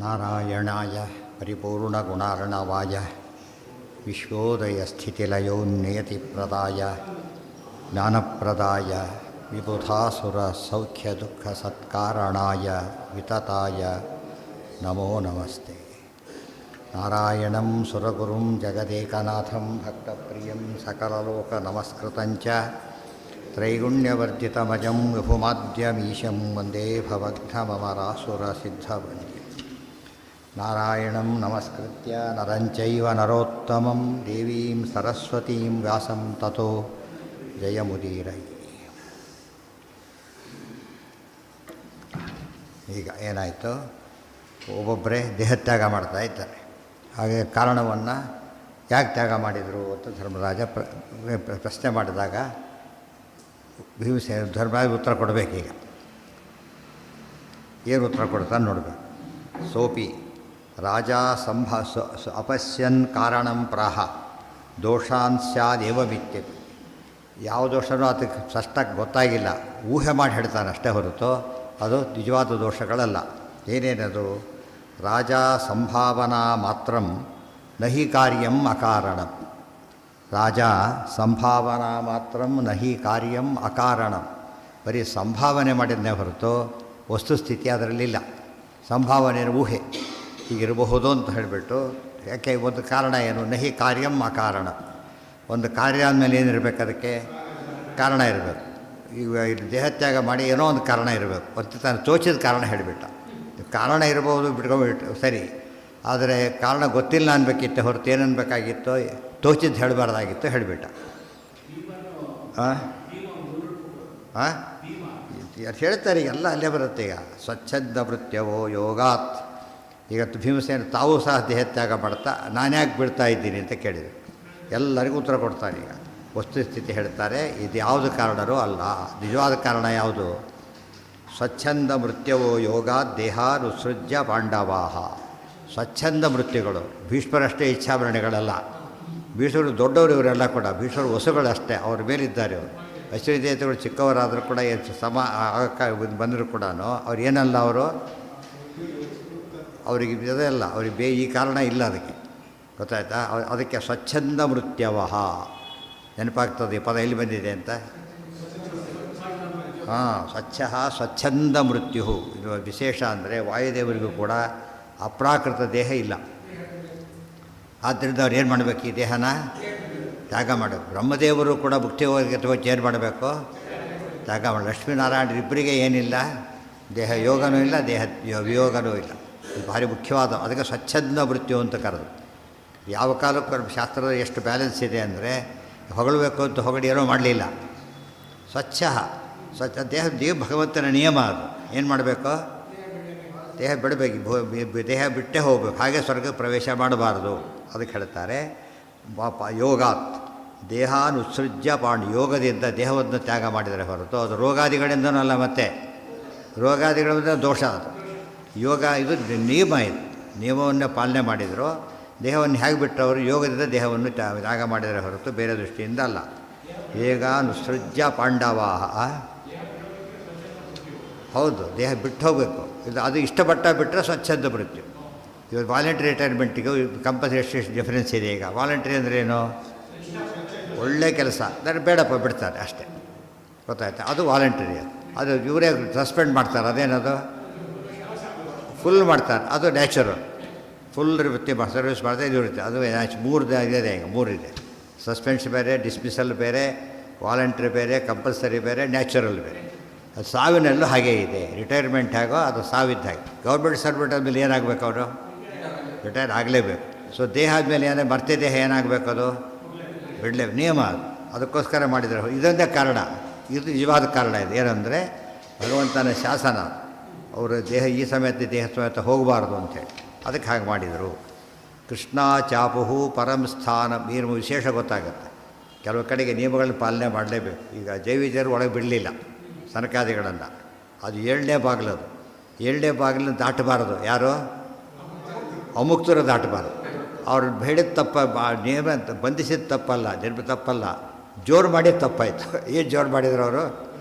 ನಾರಾಯಣಾಯ ಪರಿಪೂರ್ಣಗುಣಾರ್ಣವಾಯ ವಿಶ್ವೋದಯಸ್ಥಿತಿಲಯೋನ್ನಿಯತಿಪ್ರದಾಯ ಜ್ಞಾನಪ್ರದಾಯ ವಿಬುಧಾಸುರಸೌಖ್ಯದುಃಖಸತ್ಕಾರಣಾಯ ವಿತತಾಯ ನಮೋ ನಮಸ್ತೆ. ನಾರಾಯಣಂ ಸುರಗುರುಂ ಜಗದೇಕನಾಥಂ ಭಕ್ತಪ್ರಿಯಂ ಸಕಲಲೋಕನಮಸ್ಕೃತಂಚ ತ್ರೈಗುಣ್ಯವರ್ಜಿತಮಜಂ ವಿಭುಮಾದ್ಯಮೀಶಂ ವಂದೇ ಭವಘ್ನಮರಾಸುರಸಿದ್ಧವಂದ್ಯಂ. ನಾರಾಯಣಂ ನಮಸ್ಕೃತ್ಯ ನರಂಚೈವ ನರೋತ್ತಮಂ ದೇವೀಂ ಸರಸ್ವತೀಂ ವ್ಯಾಸಂ ತತೋ ಜಯಮುದೀರೈ. ಈಗ ಏನಾಯಿತು, ಒಬ್ಬೊಬ್ಬರೇ ದೇಹತ್ಯಾಗ ಮಾಡ್ತಾ ಇದ್ದಾರೆ. ಹಾಗೆ ಕಾರಣವನ್ನು ಯಾಕೆ ತ್ಯಾಗ ಮಾಡಿದರು ಅಂತ ಧರ್ಮರಾಜ ಪ್ರಶ್ನೆ ಮಾಡಿದಾಗ ಭೀಮಸೇನ ಧರ್ಮರಾಜ ಉತ್ತರ ಕೊಡಬೇಕೀಗ. ಏನು ಉತ್ತರ ಕೊಡ್ತಾನೆ ನೋಡಬೇಕು. ಸೋಪಿ ರಾಜ ಅಪಶ್ಯನ್ ಕಾರಣಂ ಪ್ರಾಹ ದೋಷಾನ್ ಸ್ಯಾದೇವ ಮಿತ್ಯತೆ. ಯಾವ ದೋಷನೂ ಅದಕ್ಕೆ ಸ್ಪಷ್ಟಕ್ಕೆ ಗೊತ್ತಾಗಿಲ್ಲ, ಊಹೆ ಮಾಡಿ ಹೇಳ್ತಾನೆ ಅಷ್ಟೇ ಹೊರತು ಅದು ನಿಜವಾದ ದೋಷಗಳಲ್ಲ. ಏನೇನದು? ರಾಜ ಸಂಭಾವನಾ ಮಾತ್ರಂ ನಹಿ ಕಾರ್ಯಂ ಅಕಾರಣಂ. ರಾಜ ಸಂಭಾವನಾ ಮಾತ್ರಂ ನಹಿ ಕಾರ್ಯಂ ಅಕಾರಣಂ. ಬರೀ ಸಂಭಾವನೆ ಮಾಡಿದ್ನೇ ಹೊರತು ವಸ್ತುಸ್ಥಿತಿ ಅದರಲ್ಲಿಲ್ಲ. ಸಂಭಾವನೆ ಊಹೆ ಹೀಗಿರಬಹುದು ಅಂತ ಹೇಳಿಬಿಟ್ಟು, ಯಾಕೆ ಒಂದು ಕಾರಣ ಏನು? ನಹಿ ಕಾರ್ಯಂ ಅಕಾರಣ. ಒಂದು ಕಾರ್ಯ ಅಂದಮೇಲೆ ಏನಿರಬೇಕು? ಅದಕ್ಕೆ ಕಾರಣ ಇರಬೇಕು. ಈಗ ದೇಹತ್ಯಾಗ ಮಾಡಿ ಏನೋ ಒಂದು ಕಾರಣ ಇರಬೇಕು. ಮತ್ತು ತಾನು ತೋಚಿದ ಕಾರಣ ಹೇಳಿಬಿಟ್ಟ. ಕಾರಣ ಇರಬಹುದು, ಬಿಟ್ಕೊಂಡ್ಬಿಟ್ಟು ಸರಿ, ಆದರೆ ಕಾರಣ ಗೊತ್ತಿಲ್ಲ ಅನ್ಬೇಕಿತ್ತು ಹೊರತು ಏನನ್ಬೇಕಾಗಿತ್ತು? ತೋಚಿದ್ದು ಹೇಳಬಾರ್ದಾಗಿತ್ತು, ಹೇಳಿಬಿಟ್ಟ. ಹೇಳ್ತಾರೆ ಎಲ್ಲ ಅಲ್ಲೇ ಬರುತ್ತೆ. ಈಗ ಸ್ವಚ್ಛಂದ ವೃತ್ಯವೋ ಯೋಗಾತ್. ಈಗ ಭೀಮಸೇನ ತಾವೂ ಸಹ ದೇಹತ್ಯಾಗ ಮಾಡ್ತಾ ನಾನ್ಯಾಕೆ ಬಿಡ್ತಾ ಇದ್ದೀನಿ ಅಂತ ಕೇಳಿದರು. ಎಲ್ಲರಿಗೂ ಉತ್ತರ ಕೊಡ್ತಾರೆ. ಈಗ ವಸ್ತುಸ್ಥಿತಿ ಹೇಳ್ತಾರೆ, ಇದು ಯಾವುದು ಕಾರಣವೋ ಅಲ್ಲ. ನಿಜವಾದ ಕಾರಣ ಯಾವುದು? ಸ್ವಚ್ಛಂದ ಮೃತ್ಯವೋ ಯೋಗ ದೇಹಾನುಸೃಜ್ಯ ಪಾಂಡವಾಹ. ಸ್ವಚ್ಛಂದ ಮೃತ್ಯುಗಳು ಭೀಷ್ಮರಷ್ಟೇ ಇಚ್ಛಾಭರಣೆಗಳಲ್ಲ. ಭೀಷ್ಮರು ದೊಡ್ಡವರು, ಇವರೆಲ್ಲ ಕೂಡ ಭೀಷ್ಮರು ವಸುಗಳಷ್ಟೇ. ಅವ್ರ ಮೇಲಿದ್ದಾರೆ ಅವರು. ಅಶ್ವಿನಿ ದೇವತೆಗಳು ಚಿಕ್ಕವರಾದರೂ ಕೂಡ ಬಂದರೂ ಕೂಡ ಅವ್ರು ಏನಲ್ಲ, ಅವರಿಗೆ ಇದೆಲ್ಲ ಅವ್ರಿಗೆ ಈ ಕಾರಣ ಇಲ್ಲ. ಅದಕ್ಕೆ ಗೊತ್ತಾಯ್ತಾ? ಅದಕ್ಕೆ ಸ್ವಚ್ಛಂದ ಮೃತ್ಯವಹ ನೆನಪಾಗ್ತದೆ. ಪದ ಎಲ್ಲಿ ಬಂದಿದೆ ಅಂತ? ಸ್ವಚ್ಛ ಸ್ವಚ್ಛಂದ ಮೃತ್ಯು. ಇದು ವಿಶೇಷ ಅಂದರೆ ವಾಯುದೇವರಿಗೂ ಕೂಡ ಅಪ್ರಾಕೃತ ದೇಹ ಇಲ್ಲ. ಆದ್ದರಿಂದ ಅವ್ರು ಏನು ಮಾಡಬೇಕು? ಈ ದೇಹನ ತ್ಯಾಗ ಮಾಡಬೇಕು. ಬ್ರಹ್ಮದೇವರು ಕೂಡ ಮುಕ್ತಿ ಹೋಗಿ ಏನು ಮಾಡಬೇಕು? ತ್ಯಾಗ ಮಾಡಿ. ಲಕ್ಷ್ಮೀನಾರಾಯಣ ಇಬ್ಬರಿಗೆ ಏನಿಲ್ಲ? ದೇಹ ಯೋಗನೂ ಇಲ್ಲ, ದೇಹ ವಿಯೋಗನೂ ಇಲ್ಲ. ಇದು ಭಾರಿ ಮುಖ್ಯವಾದ. ಅದಕ್ಕೆ ಸ್ವಚ್ಛಂದ ಮೃತ್ಯು ಅಂತ ಕರೆದು. ಯಾವ ಕಾಲಕ್ಕೂ ಶಾಸ್ತ್ರದ ಎಷ್ಟು ಬ್ಯಾಲೆನ್ಸ್ ಇದೆ ಅಂದರೆ, ಹೊಗಳಬೇಕು ಅಂತ ಹೊಗಡಿ ಏನೋ ಮಾಡಲಿಲ್ಲ. ಸ್ವಚ್ಛ ದೇಹ ಭಗವಂತನ ನಿಯಮ ಅದು. ಏನು ಮಾಡಬೇಕು? ದೇಹ ಬಿಡಬೇಕು, ದೇಹ ಬಿಟ್ಟೇ ಹೋಗಬೇಕು. ಹಾಗೆ ಸ್ವರ್ಗಕ್ಕೆ ಪ್ರವೇಶ ಮಾಡಬಾರ್ದು. ಅದಕ್ಕೆ ಹೇಳ್ತಾರೆ ಯೋಗಾತ್ ದೇಹಾನುಸೃಜ್ಯ ಪಾಂಡು. ಯೋಗದಿಂದ ದೇಹವನ್ನು ತ್ಯಾಗ ಮಾಡಿದರೆ ಹೊರತು ಅದು ರೋಗಾದಿಗಳಿಂದನೂ ಅಲ್ಲ. ಮತ್ತು ರೋಗಾದಿಗಳಿಂದ ದೋಷ ಅದು. ಯೋಗ ಇದು ನಿಯಮ. ಇದು ನಿಯಮವನ್ನು ಪಾಲನೆ ಮಾಡಿದರು. ದೇಹವನ್ನು ಹೇಗೆ ಬಿಟ್ಟವರು? ಯೋಗದಿಂದ ದೇಹವನ್ನು ತ್ಯಾಗ ಮಾಡಿದರೆ ಹೊರತು ಬೇರೆ ದೃಷ್ಟಿಯಿಂದ ಅಲ್ಲ. ಹೇಗಾನುಸೃಜ್ಯ ಪಾಂಡವಾಹ. ಹೌದು, ದೇಹ ಬಿಟ್ಟು ಹೋಗಬೇಕು. ಅದು ಇಷ್ಟಪಟ್ಟ ಬಿಟ್ಟರೆ ಸ್ವಚ್ಛಂದ ಮೃತ್ಯು. ಇವತ್ತು ವಾಲಂಟ್ರಿ ರಿಟೈರ್ಮೆಂಟಿಗೂ ಕಂಪಲ್ಸರಿ ಎಷ್ಟು ಡಿಫ್ರೆನ್ಸ್ ಇದೆ. ಈಗ ವಾಲಂಟ್ರಿ ಅಂದ್ರೇನು? ಒಳ್ಳೆ ಕೆಲಸ ಅಂದರೆ ಬೇಡಪ್ಪ ಬಿಡ್ತಾರೆ ಅಷ್ಟೇ. ಗೊತ್ತಾಯ್ತಾ? ಅದು ವಾಲಂಟ್ರಿ. ಅದು ಇವರೇ ಸಸ್ಪೆಂಡ್ ಮಾಡ್ತಾರೆ. ಅದೇನದು? ಫುಲ್ ಮಾಡ್ತಾರೆ. ಅದು ನ್ಯಾಚುರಲ್. ಫುಲ್ ವೃತ್ತಿ ಸರ್ವಿಸ್ ಮಾಡ್ತಾರೆ. ಇದು ಇರುತ್ತೆ. ಅದು ಇದೆ. ಈಗ ಮೂರಿದೆ. ಸಸ್ಪೆನ್ಸ್ ಬೇರೆ, ಡಿಸ್ಮಿಸಲ್ ಬೇರೆ, ವಾಲಂಟ್ರಿ ಬೇರೆ, ಕಂಪಲ್ಸರಿ ಬೇರೆ, ನ್ಯಾಚುರಲ್ ಬೇರೆ. ಅದು ಸಾವಿನಲ್ಲೂ ಹಾಗೇ ಇದೆ. ರಿಟೈರ್ಮೆಂಟ್ ಹೇಗೋ ಅದು ಸಾವಿದ್ದ ಹಾಗೆ. ಗೌರ್ಮೆಂಟ್ ಸರ್ವೆಂಟ್ ಆದಮೇಲೆ ಏನಾಗಬೇಕು? ಅವರು ರಿಟೈರ್ ಆಗಲೇಬೇಕು. ಸೊ ದೇಹ ಆದಮೇಲೆ ಮರ್ತೆ ದೇಹ ಏನಾಗಬೇಕು? ಅದು ಬಿಡಲೇಬೇಕು. ನಿಯಮ ಅದು. ಅದಕ್ಕೋಸ್ಕರ ಮಾಡಿದರೆ ಇದೊಂದೇ ಕಾರಣ. ಇದು ನಿಜವಾದ ಕಾರಣ. ಇದು ಏನಂದರೆ ಭಗವಂತನ ಶಾಸನ. ಅವರು ದೇಹ ಈ ದೇಹ ಸಮೇತ ಹೋಗಬಾರ್ದು ಅಂಥೇಳಿ ಅದಕ್ಕೆ ಹಾಗೆ ಮಾಡಿದರು. ಕೃಷ್ಣ ಚಾಪುಹು ಪರಂ ಸ್ಥಾನ. ನೀರು ವಿಶೇಷ ಗೊತ್ತಾಗುತ್ತೆ. ಕೆಲವು ಕಡೆಗೆ ನಿಯಮಗಳನ್ನ ಪಾಲನೆ ಮಾಡಲೇಬೇಕು. ಈಗ ಜೈವಿಜರು ಒಳಗೆ ಬಿಡಲಿಲ್ಲ ಸನಕಾದಿಗಳನ್ನು. ಅದು 7ನೇ ಬಾಗಿಲು. ಅದು 7ನೇ ಬಾಗಿಲನ್ನು ದಾಟಬಾರದು. ಯಾರು? ಅಮುಕ್ತರು ದಾಟಬಾರದು. ಅವ್ರು ಹೇಳಿದ ತಪ್ಪ, ನಿಯಮ ಬಂಧಿಸಿದ ತಪ್ಪಲ್ಲ, ತಪ್ಪಲ್ಲ, ಜೋರು ಮಾಡಿದ ತಪ್ಪಾಯಿತು. ಏನು ಜೋರು ಮಾಡಿದ್ರು ಅವರು?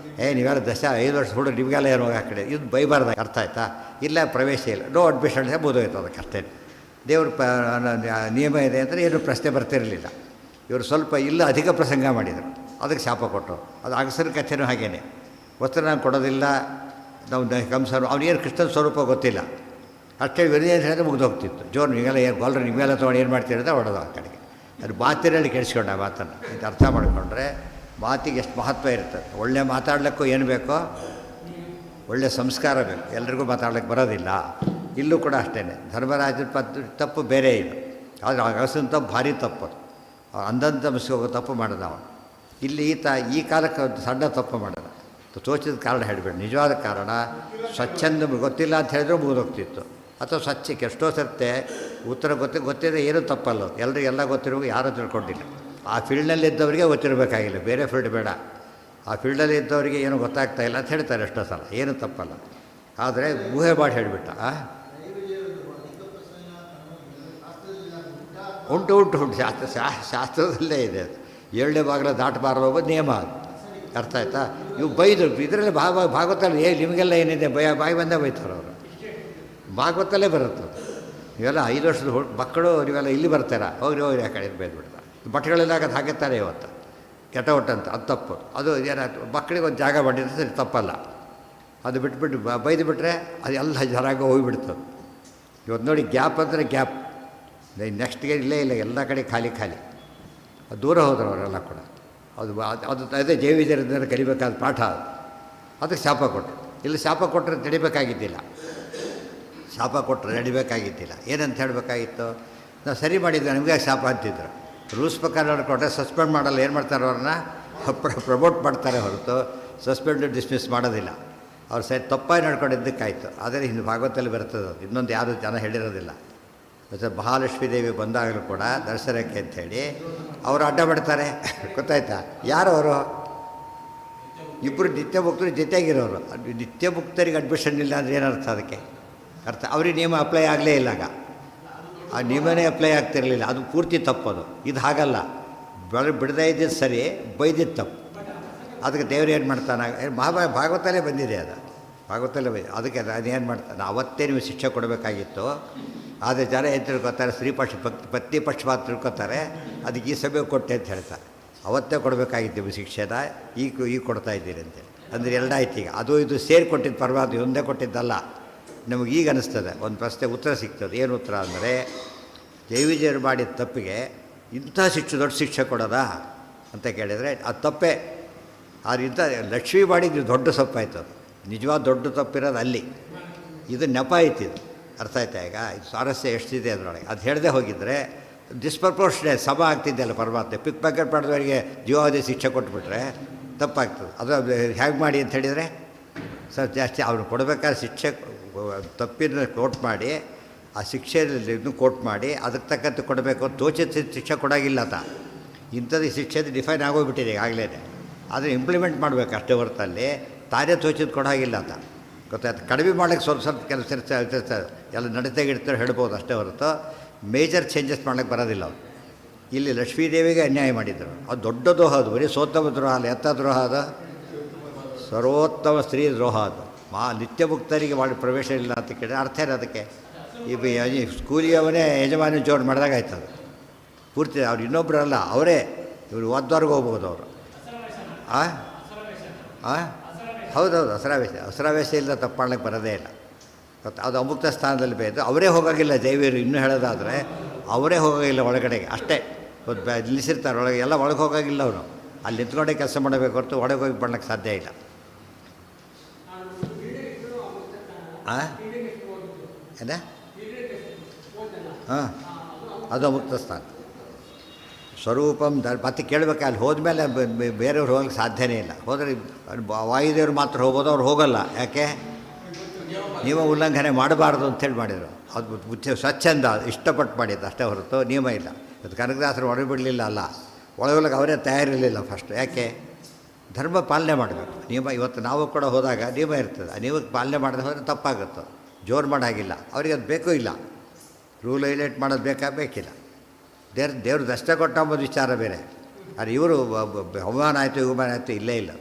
ನೀವೆಲ್ಲ 5 ವರ್ಷ ಹುಡುಗ ನಿಮಗೆಲ್ಲ ಏನು ಹೋಗಿ ಆ ಕಡೆ ಇದು ಬೈಬಾರ್ದು, ಅರ್ಥ ಆಯ್ತಾ? ಇಲ್ಲ ಪ್ರವೇಶ ಇಲ್ಲ, ನೋ ಅಡ್ಮಿಷನ್ ಬೋಧೋಯ್ತು ಅದಕ್ಕೆ ಅಷ್ಟೇ. ದೇವ್ರ ನಿಯಮ ಇದೆ ಅಂದರೆ ಏನು ಪ್ರಶ್ನೆ ಬರ್ತಿರಲಿಲ್ಲ. ಇವರು ಸ್ವಲ್ಪ ಇಲ್ಲ ಅಧಿಕ ಪ್ರಸಂಗ ಮಾಡಿದರು, ಅದಕ್ಕೆ ಶಾಪ ಕೊಟ್ಟರು. ಅದು ಅಗಸರ ಕಥೆನೂ ಹಾಗೇನೆ. ವಸ್ತ್ರ ನಾನು ಕೊಡೋದಿಲ್ಲ, ನಾವು ಕಂಸರು ಅವನೇನು ಕೃಷ್ಣನ ಸ್ವರೂಪ ಗೊತ್ತಿಲ್ಲ, ಅಷ್ಟೇ ವಿನಯ ಹೇಳಿದ್ರೆ ಮುಗಿದೋಗ್ತಿತ್ತು. ಜೋರು ನೀವೆಲ್ಲ ಏನು ಗೊಲ್ಲರು ನಿಮಗೆಲ್ಲ ತೊಗೊಂಡು ಏನು ಮಾಡ್ತಿರೋದು ಹೊಡೋದು ಆ ಕಡೆಗೆ. ಅದು ಮಾತಿನಲ್ಲಿ ಕೆಡಿಸ್ಕೊಂಡ ಆ ಮಾತನ್ನು ಇದು ಅರ್ಥ ಮಾಡಿಕೊಂಡ್ರೆ ಮಾತಿಗೆ ಎಷ್ಟು ಮಹತ್ವ ಇರ್ತದೆ. ಒಳ್ಳೆ ಮಾತಾಡ್ಲಿಕ್ಕೂ ಏನು ಬೇಕೋ, ಒಳ್ಳೆಯ ಸಂಸ್ಕಾರ ಬೇಕು. ಎಲ್ರಿಗೂ ಮಾತಾಡ್ಲಿಕ್ಕೆ ಬರೋದಿಲ್ಲ. ಇಲ್ಲೂ ಕೂಡ ಅಷ್ಟೇ, ಧರ್ಮರಾಜನ ತಪ್ಪು ಬೇರೆ ಇಲ್ಲ, ಆದರೆ ಅಗಸನ ತಪ್ಪು ಭಾರಿ ತಪ್ಪು. ಅಂದಂತ ಹೋಗೋ ತಪ್ಪು ಮಾಡೋದು ಅವನು. ಇಲ್ಲಿ ಈ ಕಾಲಕ್ಕೆ ಒಂದು ಸಣ್ಣ ತಪ್ಪು ಮಾಡೋದು, ತೋಚಿದ ಕಾರಣ ಹೇಳಬೇಡ. ನಿಜವಾದ ಕಾರಣ ಸ್ವಚ್ಛಂದ ಗೊತ್ತಿಲ್ಲ ಅಂತ ಹೇಳಿದ್ರು ಮುಗಿದೋಗ್ತಿತ್ತು. ಅಥವಾ ಸ್ವಚ್ಛಕ್ಕೆ ಎಷ್ಟೋ ಸರ್ತೆ ಉತ್ತರ ಗೊತ್ತಿದ್ರೆ ಏನೂ ತಪ್ಪಲ್ಲ. ಎಲ್ರಿಗೆಲ್ಲ ಗೊತ್ತಿರೋ ಯಾರೂ ತಿಳ್ಕೊಂಡಿಲ್ಲ. ಆ ಫೀಲ್ಡ್ನಲ್ಲಿದ್ದವರಿಗೆ ಗೊತ್ತಿರಬೇಕಾಗಿಲ್ಲ, ಬೇರೆ ಫೀಲ್ಡ್ ಬೇಡ. ಆ ಫೀಲ್ಡಲ್ಲಿ ಇದ್ದವರಿಗೆ ಏನೂ ಗೊತ್ತಾಗ್ತಾ ಇಲ್ಲ ಅಂತ ಹೇಳ್ತಾರೆ ಎಷ್ಟೋ ಸಲ, ಏನೂ ತಪ್ಪಲ್ಲ. ಆದರೆ ಊಹೆ ಮಾಡಿ ಹೇಳಿಬಿಟ್ಟ. ಉಂಟು ಉಂಟು ಉಂಟು ಶಾಸ್ತ್ರದಲ್ಲೇ ಇದೆ ಅದು. 7ನೇ ಬಾಗಿಲ ದಾಟಬಾರದು ನಿಯಮ ಅದು, ಅರ್ಥ ಆಯ್ತಾ? ಇವು ಬೈದರು ಇದರಲ್ಲಿ ಭಾಗವತಲ್ಲಿ ನಿಮಗೆಲ್ಲ ಏನಿದೆ ಬಾಯಿ ಬಂದೇ ಬೈತಾರೆ ಅವರು. ಭಾಗವತಲ್ಲೇ ಬರುತ್ತೆ. ನೀವೆಲ್ಲ 5 ವರ್ಷದ ಮಕ್ಕಳು ನೀವೆಲ್ಲ ಇಲ್ಲಿ ಬರ್ತಾರಾ, ಹೋಗ್ರಿ ಆ ಕಡೆ ಬೈದ್ಬಿಡ್ತಾರೆ. ಬಟ್ಟೆಗಳೆಲ್ಲ ಆಗೋದು ಹಾಕಿರ್ತಾರೆ ಇವತ್ತು, ಕೆಟ್ಟ ಒಟ್ಟಂತ ಅದು ತಪ್ಪು. ಅದು ಏನಾಯ್ತು, ಮಕ್ಕಳಿಗೆ ಒಂದು ಜಾಗ ಮಾಡಿದ್ರೆ ಸರಿ ತಪ್ಪಲ್ಲ. ಅದು ಬಿಟ್ಬಿಟ್ಟು ಬೈದು ಬಿಟ್ಟರೆ ಅದು ಎಲ್ಲ ಜರಾಗ ಹೋಗಿಬಿಡ್ತದೆ. ಇವತ್ತು ನೋಡಿ ಗ್ಯಾಪ್ ಅಂದರೆ ಗ್ಯಾಪ್, ನೆಕ್ಸ್ಟ್ಗೆ ಇಲ್ಲೇ ಇಲ್ಲ, ಎಲ್ಲ ಕಡೆ ಖಾಲಿ ಖಾಲಿ. ಅದು ದೂರ ಹೋದ್ರು ಅವರೆಲ್ಲ ಕೂಡ. ಅದು ಅದೇ ಜೈವಿಜರಿಂದ ಕಲಿಬೇಕಾದ ಪಾಠ ಅದು. ಅದಕ್ಕೆ ಶಾಪ ಕೊಟ್ಟರು. ಇಲ್ಲಿ ಶಾಪ ಕೊಟ್ಟರೆ ನಡಿಬೇಕಾಗಿದ್ದಿಲ್ಲ, ಶಾಪ ಕೊಟ್ಟರೆ ನಡಿಬೇಕಾಗಿದ್ದಿಲ್ಲ. ಏನಂತ ಹೇಳಬೇಕಾಗಿತ್ತು, ನಾವು ಸರಿ ಮಾಡಿದ್ವಿ ನಿಮಗೆ ಶಾಪ ಅಂತಿದ್ರು. ರೂಲ್ಸ್ ಪ್ರಕಾರ ನೋಡಿಕೊಂಡ್ರೆ ಸಸ್ಪೆಂಡ್ ಮಾಡಲ್ಲ, ಏನು ಮಾಡ್ತಾರೆ ಅವ್ರನ್ನ ಪ್ರಮೋಟ್ ಮಾಡ್ತಾರೆ ಹೊರತು ಸಸ್ಪೆಂಡ್ ಡಿಸ್ಮಿಸ್ ಮಾಡೋದಿಲ್ಲ. ಅವ್ರು ಸರಿ ತಪ್ಪಾಗಿ ನಡ್ಕೊಂಡಿದ್ದಕ್ಕಾಯ್ತು. ಆದರೆ ಹಿಂದೆ ಭಾಗವತಲ್ಲಿ ಬರ್ತದೆ ಅದು, ಇನ್ನೊಂದು ಯಾರೂ ಜನ ಹೇಳಿರೋದಿಲ್ಲ. ಮತ್ತು ಮಹಾಲಕ್ಷ್ಮೀ ದೇವಿ ಬಂದಾಗಲೂ ಕೂಡ ದರ್ಶನಕ್ಕೆ ಅಂಥೇಳಿ ಅವರು ಅಡ್ಡ ಬಿಡ್ತಾರೆ, ಗೊತ್ತಾಯ್ತಾ? ಯಾರು ಅವರು? ಇಬ್ಬರು ನಿತ್ಯ ಮುಕ್ತರು ಜೊತೆಗಿರೋರು. ನಿತ್ಯ ಮುಕ್ತರಿಗೆ ಅಡ್ಮಿಷನ್ ಇಲ್ಲ ಅಂದರೆ ಏನರ್ಥ ಅದಕ್ಕೆ? ಅರ್ಥ ಅವ್ರಿಗೆ ನಿಯಮ ಅಪ್ಲೈ ಆಗಲೇ ಇಲ್ಲ. ಆಗ ಆ ನಿಯಮನೇ ಅಪ್ಲೈ ಆಗ್ತಿರಲಿಲ್ಲ. ಅದು ಪೂರ್ತಿ ತಪ್ಪದು. ಇದು ಹಾಗಲ್ಲ, ಬಿಡದೇ ಇದ್ದಿದ್ದು ಸರಿ, ಬೈದಿದ್ದು ತಪ್ಪು. ಅದಕ್ಕೆ ದೇವ್ರು ಏನು ಮಾಡ್ತಾನೆ, ಭಾಗವತಲ್ಲೇ ಬಂದಿದೆ ಅದು, ಭಾಗವತಲ್ಲೇ ಬಂದಿದೆ. ಅದಕ್ಕೆ ಅದೇನು ಮಾಡ್ತಾನೆ, ಅವತ್ತೇ ನೀವು ಶಿಕ್ಷೆ ಕೊಡಬೇಕಾಗಿತ್ತು. ಆದರೆ ಜನ ಏನು ತಿಳ್ಕೊತಾರೆ, ಪತ್ನಿ ಪಕ್ಷಪಾತ ತಿಳ್ಕೊತಾರೆ. ಅದಕ್ಕೆ ಈ ಸಭೆ ಕೊಟ್ಟೆ ಅಂತ ಹೇಳ್ತಾರೆ. ಅವತ್ತೇ ಕೊಡಬೇಕಾಗಿತ್ತು ಶಿಕ್ಷೆನ, ಈಗ ಕೊಡ್ತಾ ಇದ್ದೀರಿ ಅಂತೇಳಿ. ಅಂದರೆ ಎರಡಾಯ್ತು. ಈಗ ಅದು ಇದು ಸೇರಿ ಕೊಟ್ಟಿದ್ದು ಪರವಾಗಿ ಒಂದೇ ಕೊಟ್ಟಿದ್ದಲ್ಲ. ನಮಗೆ ಈಗ ಅನ್ನಿಸ್ತದೆ, ಒಂದು ಪ್ರಶ್ನೆ ಉತ್ತರ ಸಿಗ್ತದೆ. ಏನು ಉತ್ತರ ಅಂದರೆ, ಜೈವಿಜಯರು ಮಾಡಿದ ತಪ್ಪಿಗೆ ಇಂಥ ದೊಡ್ಡ ಶಿಕ್ಷೆ ಕೊಡೋದಾ ಅಂತ ಕೇಳಿದರೆ ಅದು ತಪ್ಪೇ. ಆದರೆ ಇಂಥ ಲಕ್ಷ್ಮೀ ಮಾಡಿದ್ದು ದೊಡ್ಡ ತಪ್ಪಾಯ್ತು. ಅದು ನಿಜವಾದ ದೊಡ್ಡ ತಪ್ಪಿರೋದು ಅಲ್ಲಿ. ಇದು ನೆಪ ಆಯ್ತಿದ್ದು, ಅರ್ಥ ಆಯ್ತಾ? ಈಗ ಇದು ಸ್ವಾರಸ್ಯ ಎಷ್ಟಿದೆ ಅದರೊಳಗೆ. ಅದು ಹೇಳದೆ ಹೋಗಿದ್ದರೆ ಡಿಸ್ಪ್ರಪೋರ್ಷನೇಟ್ ಸಮ ಆಗ್ತಿದ್ದೆಲ್ಲ ಪರಮಾತ್ಮ. ಪಿಕ್ ಪ್ಯಾಕೆಟ್ ಮಾಡಿದವರಿಗೆ ಜೀವಾವಧಿ ಶಿಕ್ಷೆ ಕೊಟ್ಬಿಟ್ರೆ ತಪ್ಪಾಗ್ತದೆ. ಅದು ಹೇಗೆ ಮಾಡಿ ಅಂತ ಹೇಳಿದರೆ ಸರ್ ಜಾಸ್ತಿ ಅವ್ರು ಕೊಡಬೇಕಾದ್ರೆ ಶಿಕ್ಷೆ ತಪ್ಪಿನ ಕೋಟ್ ಮಾಡಿ, ಆ ಶಿಕ್ಷೆಯಲ್ಲಿ ಇದನ್ನು ಕೋಟ್ ಮಾಡಿ ಅದಕ್ಕೆ ತಕ್ಕಂತೆ ಕೊಡಬೇಕು. ತೋಚಿದ ಶಿಕ್ಷೆ ಕೊಡೋಗಿಲ್ಲ ಆತ. ಇಂಥದ್ದು ಶಿಕ್ಷೆದು ಡಿಫೈನ್ ಆಗೋಗ್ಬಿಟ್ಟಿದೆ ಈಗಾಗಲೇ. ಆದರೆ ಇಂಪ್ಲಿಮೆಂಟ್ ಮಾಡಬೇಕು ಅಷ್ಟೇ ಹೊರತಲ್ಲಿ ತಾನೇ ತೋಚಿದ್ದು ಕೊಡೋಗಿಲ್ಲ ಆತ, ಗೊತ್ತಾಯ್ತು? ಕಡಿಮೆ ಮಾಡೋಕ್ಕೆ ಸ್ವಲ್ಪ ಕೆಲಸ ಎಲ್ಲ ನಡತೆಗಿಡ್ತಾರೆ ಹೇಳ್ಬೋದು ಅಷ್ಟೇ ಹೊರತು ಮೇಜರ್ ಚೇಂಜಸ್ ಮಾಡೋಕ್ಕೆ ಬರೋದಿಲ್ಲ ಅವರು. ಇಲ್ಲಿ ಲಕ್ಷ್ಮೀದೇವಿಗೆ ಅನ್ಯಾಯ ಮಾಡಿದರು. ಅದು ದೊಡ್ಡ ದ್ರೋಹ. ಅದು ಬರೀ ಸೋತ್ತಮ ದ್ರೋಹ ಅಲ್ಲ, ಎತ್ತ ದ್ರೋಹ ಅದು, ಸರ್ವೋತ್ತಮ ಸ್ತ್ರೀ ದ್ರೋಹ ಅದು. ನಿತ್ಯ ಮುಕ್ತರಿಗೆ ಮಾಡಿ ಪ್ರವೇಶ ಇಲ್ಲ ಅಂತ ಕೇಳಿದ್ರೆ ಅರ್ಥ ಏನು ಅದಕ್ಕೆ? ಈ ಸ್ಕೂಲಿಯವನೇ ಯಜಮಾನಿ ಜೋರು ಮಾಡಿದಾಗ ಆಯ್ತದು ಪೂರ್ತಿ. ಅವ್ರು ಇನ್ನೊಬ್ಬರಲ್ಲ, ಅವರೇ. ಇವರು ಓದ್ವರ್ಗೆ ಹೋಗ್ಬೋದು ಅವರು. ಹೌದೌದು, ಹಸರಾವೇಶ ಇಲ್ಲ ತಪ್ಪು ಮಾಡ್ಲಿಕ್ಕೆ ಬರೋದೇ ಇಲ್ಲ. ಅದು ಅಮುಕ್ತ ಸ್ಥಾನದಲ್ಲಿ ಬೇಯ್ದು ಅವರೇ ಹೋಗೋಗಿಲ್ಲ. ಜೈವಿಯರು ಇನ್ನೂ ಹೇಳೋದಾದರೆ ಅವರೇ ಹೋಗೋಗಿಲ್ಲ ಒಳಗಡೆಗೆ, ಅಷ್ಟೇ ನಿಲ್ಲಿಸಿರ್ತಾರೆ ಒಳಗೆ. ಎಲ್ಲ ಒಳಗೆ ಹೋಗೋಗಿಲ್ಲ ಅವರು, ಅಲ್ಲಿ ನಿಂತ್ಕೊಂಡೇ ಕೆಲಸ ಮಾಡಬೇಕು ಹೊರತು ಒಳಗೆ ಹೋಗಿ ಮಾಡ್ಲಿಕ್ಕೆ ಸಾಧ್ಯ ಇಲ್ಲ. ಏನ? ಅದು ಅಮುಕ್ತ ಸ್ಥಾನ ಸ್ವರೂಪಂ. ಮತ್ತೆ ಕೇಳಬೇಕು, ಅಲ್ಲಿ ಹೋದ್ಮೇಲೆ ಬೇರೆಯವ್ರು ಹೋಗಕ್ಕೆ ಸಾಧ್ಯನೇ ಇಲ್ಲ. ಹೋದರೆ ವಾಯುದೇವ್ರು ಮಾತ್ರ ಹೋಗ್ಬೋದು, ಅವ್ರು ಹೋಗಲ್ಲ. ಯಾಕೆ? ನಿಯಮ ಉಲ್ಲಂಘನೆ ಮಾಡಬಾರ್ದು ಅಂತೇಳಿ ಮಾಡಿದರು. ಅದು ಬುದ್ಧಿ ಸ್ವಚ್ಛಂದ ಇಷ್ಟಪಟ್ಟು ಮಾಡಿದ್ದು ಅಷ್ಟೇ ಹೊರತು ನಿಯಮ ಇಲ್ಲ. ಅದು ಕನಕದಾಸರು ಹೊರಗೆ ಬಿಡಲಿಲ್ಲ ಅಲ್ಲ, ಒಳಗೊಳಗೆ ಅವರೇ ತಯಾರಿರಲಿಲ್ಲ ಫಸ್ಟ್. ಯಾಕೆ? ಧರ್ಮ ಪಾಲನೆ ಮಾಡಬೇಕು. ನಿಯಮ ಇವತ್ತು ನಾವು ಕೂಡ ಹೋದಾಗ ನಿಯಮ ಇರ್ತದೆ. ಆ ನಿಯಮಕ್ಕೆ ಪಾಲನೆ ಮಾಡದೆ ಹೋದರೆ ತಪ್ಪಾಗುತ್ತೆ. ಜೋರು ಮಾಡಾಗಿಲ್ಲ ಅವರಿಗೆ, ಅದು ಬೇಕೂ ಇಲ್ಲ. ರೂಲ್ ಹೈಲೈಟ್ ಮಾಡೋದು ಬೇಕಿಲ್ಲ. ದೇವ್ರು ದಷ್ಟ ಕೊಟ್ಟ ಅಂಬೋದು ವಿಚಾರ ಬೇರೆ. ಆದರೆ ಇವರು ಅವಮಾನ ಆಯಿತು, ಯುಗಮಾನ ಆಯಿತು, ಇಲ್ಲೇ ಇಲ್ಲ.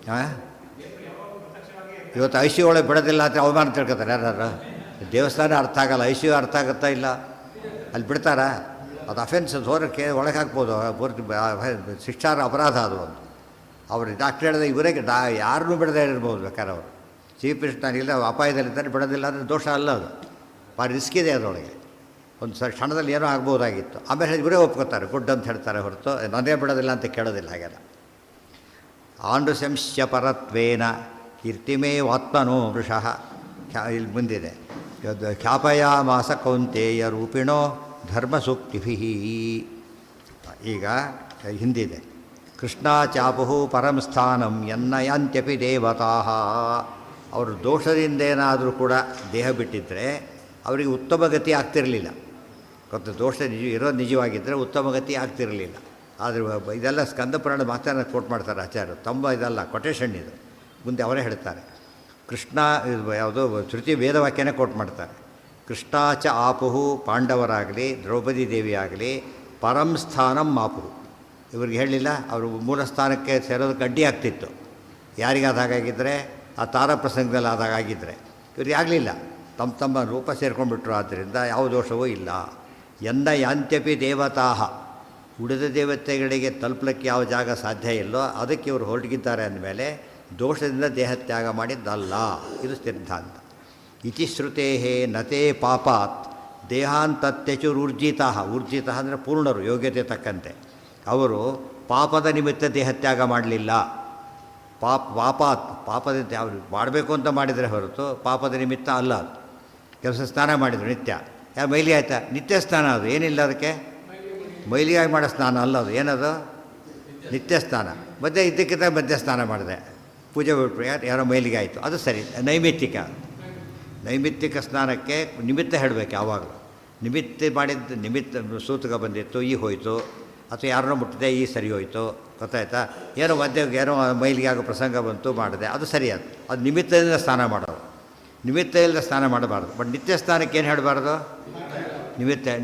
ಹಾಂ, ಇವತ್ತು ಐ ಸಿ ಒಳಗೆ ಬಿಡೋದಿಲ್ಲ ಅಂತ ಅವಮಾನ ತಿಳ್ಕೊತಾರೆ ಯಾರು. ದೇವಸ್ಥಾನ ಅರ್ಥ ಆಗಲ್ಲ, ಐ ಸಿ ಯು ಅರ್ಥ ಆಗುತ್ತಾ ಇಲ್ಲ, ಅಲ್ಲಿ ಬಿಡ್ತಾರಾ? ಅದು ಅಫೆನ್ಸ್, ಹೋರಕ್ಕೆ ಒಳಗೆ ಹಾಕ್ಬೋದು, ಶಿಕ್ಷಾರ್ಹ ಅಪರಾಧ ಅದು. ಒಂದು ಅವರು ಡಾಕ್ಟ್ರ್ ಹೇಳಿದ್ರೆ ಇವರೇ ಯಾರನ್ನೂ ಬಿಡದೇ ಇರ್ಬೋದು ಬೇಕಾದ್ರೆ ಅವರು. ಚೀಫ್ ಮಿನಿಸ್ಟರ್ ಇಲ್ಲ ಅಪಾಯದಲ್ಲಿದ್ದಾರೆ, ಬಿಡೋದಿಲ್ಲ ಅಂದರೆ ದೋಷ ಅಲ್ಲ, ಅದು ಭಾರಿ ರಿಸ್ಕ್ ಇದೆ ಅದರೊಳಗೆ. ಒಂದು ಕ್ಷಣದಲ್ಲಿ ಏನೋ ಆಗ್ಬೋದಾಗಿತ್ತು, ಆಮೇಲೆ ಇವರೇ ಒಪ್ಕೋತಾರೆ ಗುಡ್ ಅಂತ ಹೇಳ್ತಾರೆ ಹೊರತು ನನ್ನೇ ಬಿಡೋದಿಲ್ಲ ಅಂತ ಕೇಳೋದಿಲ್ಲ. ಹಾಗೆಲ್ಲ ಆಂಡುಶಂಶ್ಯ ಪರತ್ವೇನ ಕೀರ್ತಿಮೇವಾತ್ಮನೋ ವೃಷಃ ಇಲ್ಲಿ ಮುಂದಿದೆ. ಖ್ಯಾಪಯಾಮಾಸ ಕೌಂತೇಯ ರೂಪಿಣೋ ಧರ್ಮಸೂಕ್ತಿಭಿ. ಈಗ ಹಿಂದಿದೆ. ಕೃಷ್ಣಾಚಾಪು ಪರಂ ಸ್ಥಾನಂ ಯನ್ನಯಾಂತ್ಯಪಿ ದೇವತಾ. ಅವರು ದೋಷದಿಂದೇನಾದರೂ ಕೂಡ ದೇಹ ಬಿಟ್ಟಿದ್ದರೆ ಅವರಿಗೆ ಉತ್ತಮ ಗತಿ ಆಗ್ತಿರಲಿಲ್ಲ. ಗೊತ್ತು, ದೋಷ ಇರೋದು ನಿಜವಾಗಿದ್ದರೆ ಉತ್ತಮ ಗತಿ ಆಗ್ತಿರಲಿಲ್ಲ. ಆದರೆ ಇದೆಲ್ಲ ಸ್ಕಂದ ಪುರಾಣ ಮಾತನ್ನು ಕೋಟ್ ಮಾಡ್ತಾರೆ ಆಚಾರ್ಯರು, ತಮ್ಮ ಇದಲ್ಲ ಕೊಟೇಶನ್ ಇದು. ಮುಂದೆ ಅವರೇ ಹೇಳ್ತಾರೆ. ಕೃಷ್ಣ ಯಾವುದೋ ಶ್ರುತಿ ವೇದವಾಕ್ಯನೇ ಕೋಟ್ ಮಾಡ್ತಾರೆ. ಕೃಷ್ಣಾಚ ಆಪುಹು, ಪಾಂಡವರಾಗಲಿ ದ್ರೌಪದಿ ದೇವಿ ಆಗಲಿ ಪರಂ ಸ್ಥಾನಂ ಆಪುಹು. ಇವ್ರಿಗೆ ಹೇಳಲಿಲ್ಲ, ಅವರು ಮೂಲ ಸ್ಥಾನಕ್ಕೆ ಸೇರೋದಕ್ಕೆ ಅಡ್ಡಿ ಆಗ್ತಿತ್ತು. ಯಾರಿಗಾದ ಹಾಗಾಗಿದ್ದರೆ ಆ ತಾರ ಪ್ರಸಂಗದಲ್ಲಿ ಆದಾಗಿದ್ದರೆ, ಇವ್ರಿಗೆ ಆಗಲಿಲ್ಲ, ತಮ್ಮ ತಮ್ಮ ರೂಪ ಸೇರ್ಕೊಂಡ್ಬಿಟ್ರು. ಆದ್ದರಿಂದ ಯಾವ ದೋಷವೂ ಇಲ್ಲ. ಎನ್ನ ಯಾಂತ್ಯಪಿ ದೇವತಾ, ಉಳಿದ ದೇವತೆಗಳಿಗೆ ತಲುಪಲಿಕ್ಕೆ ಯಾವ ಜಾಗ ಸಾಧ್ಯ ಇಲ್ಲೋ ಅದಕ್ಕೆ ಇವರು ಹೊರಟಿದ್ದಾರೆ ಅಂದಮೇಲೆ ದೋಷದಿಂದ ದೇಹತ್ಯಾಗ ಮಾಡಿದ್ದಲ್ಲ, ಇದು ಸಿದ್ಧಾಂತ. ಇತಿ ಶ್ರುತೇ ನತೇ ಪಾಪಾತ್ ದೇಹಾಂತತ್ಯಚುರ್ಜಿತ. ಊರ್ಜಿತ ಅಂದರೆ ಪೂರ್ಣರು, ಯೋಗ್ಯತೆ ತಕ್ಕಂತೆ. ಅವರು ಪಾಪದ ನಿಮಿತ್ತ ದೇಹತ್ಯಾಗ ಮಾಡಲಿಲ್ಲ. ಪಾಪದ ಅವರು ಮಾಡಬೇಕು ಅಂತ ಮಾಡಿದರೆ ಹೊರತು ಪಾಪದ ನಿಮಿತ್ತ ಅಲ್ಲ. ಅದು ಕೆಲಸ ಸ್ನಾನ ಮಾಡಿದರು ನಿತ್ಯ, ಯಾರು ಮೈಲಿ ಆಯಿತಾ? ನಿತ್ಯ ಸ್ನಾನ ಅದು, ಏನಿಲ್ಲ ಅದಕ್ಕೆ ಮೈಲಿಯಾಗಿ ಮಾಡೋ ಸ್ನಾನ ಅಲ್ಲ ಅದು. ಏನದು? ನಿತ್ಯ ಸ್ನಾನ. ಮಧ್ಯೆ ಇದ್ದಕ್ಕಿಂತ ಮಧ್ಯ ಸ್ನಾನ ಮಾಡಿದೆ, ಪೂಜೆ ಬಿಟ್ಬಿಟ್ಟು ಯಾರೋ ಮೈಲಿಗೆ ಆಯಿತು, ಅದು ಸರಿ. ನೈಮಿತ್ತಿಕ ಸ್ನಾನಕ್ಕೆ ನಿಮಿತ್ತ ಹೇಳಬೇಕು ಯಾವಾಗಲೂ. ನಿಮಿತ್ತ ಮಾಡಿದ್ದು ನಿಮಿತ್ತ ಸೂತಕ ಬಂದಿತ್ತು, ಈ ಹೋಯಿತು, ಅಥವಾ ಯಾರನ್ನೋ ಮುಟ್ಟಿದೆ, ಈ ಸರಿ ಹೋಯಿತು, ಗೊತ್ತಾಯ್ತಾ? ಏನೋ ಮಧ್ಯೆ ಏನೋ ಮೈಲಿಗೆ ಆಗೋ ಪ್ರಸಂಗ ಬಂತು, ಮಾಡಿದೆ, ಅದು ಸರಿ. ಅದು ನಿಮಿತ್ತದಿಂದ ಸ್ನಾನ ಮಾಡೋದು, ನಿಮಿತ್ತ ಇಲ್ಲದೆ ಸ್ನಾನ ಮಾಡಬಾರ್ದು. ಬಟ್ ನಿತ್ಯ ಸ್ನಾನಕ್ಕೆ ಏನು ಹೇಳಬಾರ್ದು?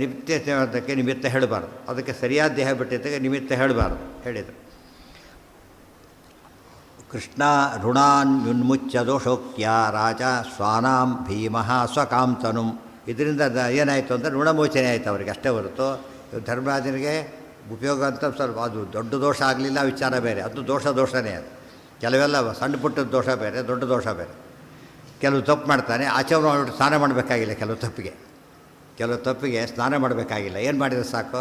ನಿತ್ಯ ಸ್ನಾನಕ್ಕೆ ನಿಮಿತ್ತ ಹೇಳಬಾರ್ದು. ಅದಕ್ಕೆ ಸರಿಯಾದ ದೇಹ ಬಿಟ್ಟಿದ್ದಕ್ಕೆ ನಿಮಿತ್ತ ಹೇಳಬಾರ್ದು ಹೇಳಿದರು. ಕೃಷ್ಣ ಋಣಾನ್ ಯುನ್ಮುಚ್ಯ ದೋಷೋಕ್ತ್ಯ ರಾಜ ಸ್ವಾನಾಂ ಭೀಮಃ ಸ್ವಕಾಂತನುಂ. ಇದರಿಂದ ಏನಾಯಿತು ಅಂದರೆ ಋಣಮೋಚನೆ ಆಯಿತು ಅವರಿಗೆ, ಅಷ್ಟೇ ಹೊರತು ಧರ್ಮರಾಜನಿಗೆ ಉಪಯೋಗ ಅಂತ ಸ್ವಲ್ಪ ಅದು ದೊಡ್ಡ ದೋಷ ಆಗಲಿಲ್ಲ, ವಿಚಾರ ಬೇರೆ. ಅದು ದೋಷನೇ. ಅದು ಕೆಲವೆಲ್ಲ ಸಣ್ಣ ಪುಟ್ಟದ ದೋಷ ಬೇರೆ, ದೊಡ್ಡ ದೋಷ ಬೇರೆ. ಕೆಲವು ತಪ್ಪು ಮಾಡ್ತಾನೆ, ಆಚರಣೆ ಮಾಡಿಬಿಟ್ಟು ಸ್ನಾನ ಮಾಡಬೇಕಾಗಿಲ್ಲ. ಕೆಲವು ತಪ್ಪಿಗೆ ಸ್ನಾನ ಮಾಡಬೇಕಾಗಿಲ್ಲ, ಏನು ಮಾಡಿದರೆ ಸಾಕು?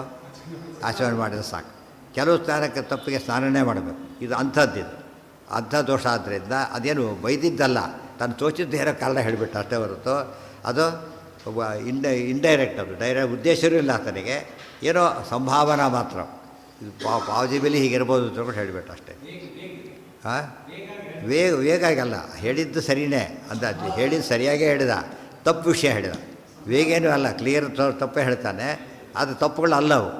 ಆಚರಣೆ ಮಾಡಿದರೆ ಸಾಕು. ಕೆಲವು ಸ್ನಾನಕ್ಕೆ ತಪ್ಪಿಗೆ ಸ್ನಾನನೇ ಮಾಡಬೇಕು. ಇದು ಅಂಥದ್ದಿದು, ಅಂಥ ದೋಷ ಆದ್ದರಿಂದ ಅದೇನು ಬೈದಿದ್ದಲ್ಲ, ತಾನು ತೋಚಿದ್ದು ಏನೋ ಕಾರಣ ಹೇಳಿಬಿಟ್ಟು ಅಷ್ಟೇ ಹೊರತು ಅದು ಇಂಡೈರೆಕ್ಟ್, ಅದು ಡೈರೆಕ್ಟ್ ಉದ್ದೇಶವೂ ಇಲ್ಲ ಆತನಿಗೆ, ಏನೋ ಸಂಭಾವನಾ ಮಾತ್ರ. ಇದು ಪಾಸಿಬಲಿ ಹೀಗಿರ್ಬೋದು ಅಂತ ಹೇಳಿಬಿಟ್ಟು ಅಷ್ಟೇ. ಹಾಂ, ವೇಗ ಆಗಲ್ಲ, ಹೇಳಿದ್ದು ಸರಿಯೇ ಅಂತ, ಹೇಳಿದ್ದು ಸರಿಯಾಗೇ ಹೇಳಿದ, ತಪ್ಪು ವಿಷಯ ಹೇಳಿದ. ವೇಗೇನೂ ಅಲ್ಲ, ಕ್ಲಿಯರ್ ತಪ್ಪೇ ಹೇಳ್ತಾನೆ, ಅದು ತಪ್ಪುಗಳು ಅಲ್ಲವು.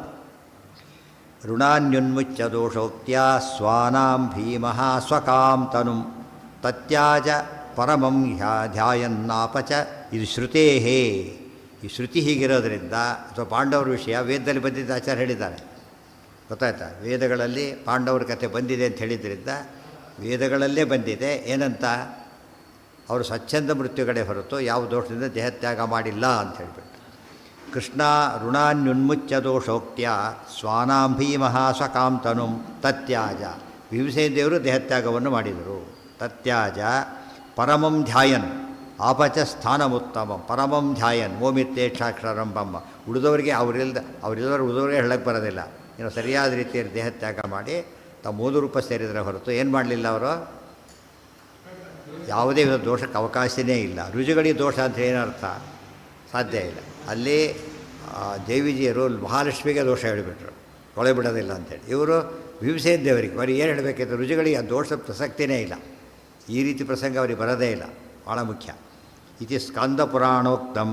ಋಣಾನ್ಯುನ್ಮುಚ್ಯ ದೋಷೋಕ್ತ್ಯ ಸ್ವಾನಾಂ ಭೀಮಃ ಸ್ವಕಾಂತನುಂ ತತ್ಯಾಜ ಪರಮಂ ಧ್ಯಾಯನ್ನಾಪಚ. ಇದು ಶ್ರುತೇಹೇ. ಈ ಶ್ರುತಿ ಹೀಗಿರೋದ್ರಿಂದ, ಅಥವಾ ಪಾಂಡವರ ವಿಷಯ ವೇದದಲ್ಲಿ ಬಂದಿದ್ದ ಆಚಾರ್ಯ ಹೇಳಿದ್ದಾರೆ, ಗೊತ್ತಾಯ್ತಾ? ವೇದಗಳಲ್ಲಿ ಪಾಂಡವರ ಕಥೆ ಬಂದಿದೆ ಅಂತ ಹೇಳಿದ್ರಿಂದ ವೇದಗಳಲ್ಲೇ ಬಂದಿದೆ. ಏನಂತ? ಅವರು ಸ್ವಚ್ಛಂದ ಮೃತ್ಯುಗಳೇ ಹೊರತು ಯಾವ ದೋಷದಿಂದ ದೇಹತ್ಯಾಗ ಮಾಡಿಲ್ಲ ಅಂತ ಹೇಳಿಬಿಟ್ಟು. ಕೃಷ್ಣ ಋಣಾನ್ಯುನ್ಮುಚ್ಯ ದೋಷೋಕ್ತ್ಯ ಸ್ವಾನಾಂ ಭೀಮಃ ಸ್ವಕಾಂತನುಂ ತತ್ಯಾಜ. ಭೀಮಸೇನ ದೇವರು ದೇಹತ್ಯಾಗವನ್ನು ಮಾಡಿದರು. ತತ್ಯಾಜ ಪರಮಂ ಧ್ಯಾಯನ್ ಆಪಚ ಸ್ಥಾನಮುತ್ತಮಂ. ಪರಮಂ ಧ್ಯಾಯನ್ ಓಮಿತ್ತೇಕ್ಷಾಕ್ಷರಂ ಬ್ರಹ್ಮ. ಉಳಿದವರಿಗೆ ಉಳಿದವರಿಗೆ ಹೇಳಕ್ಕೆ ಬರೋದಿಲ್ಲ. ಏನೋ ಸರಿಯಾದ ರೀತಿಯಲ್ಲಿ ದೇಹತ್ಯಾಗ ಮಾಡಿ ತಾವು ಮೂಲ ರೂಪ ಸೇರಿದರೆ ಹೊರತು ಏನು ಮಾಡಲಿಲ್ಲ ಅವರು? ಯಾವುದೇ ವಿಧ ದೋಷಕ್ಕೆ ಅವಕಾಶನೇ ಇಲ್ಲ. ರುಜುಗಳಿಗೆ ದೋಷ ಅಂತ ಏನರ್ಥ? ಸಾಧ್ಯ ಇಲ್ಲ. ಅಲ್ಲಿ ದೇವಿಜಿಯರು ಮಹಾಲಕ್ಷ್ಮಿಗೆ ದೋಷ ಹೇಳಿಬಿಟ್ರು, ಕೊಳೆ ಬಿಡೋದಿಲ್ಲ ಅಂತೇಳಿ. ಇವರು ಭೀಮಸೇನ ದೇವರಿಗೆ ಬರೀ ಏನು ಹೇಳಬೇಕಿತ್ತು? ರುಜುಗಳಿಗೆ ಆ ದೋಷ ಪ್ರಸಕ್ತಿನೇ ಇಲ್ಲ. ಈ ರೀತಿ ಪ್ರಸಂಗ ಅವರಿಗೆ ಬರೋದೇ ಇಲ್ಲ, ಭಾಳ ಮುಖ್ಯ. ಇತಿ ಸ್ಕಂದ ಪುರಾಣೋಕ್ತಂ.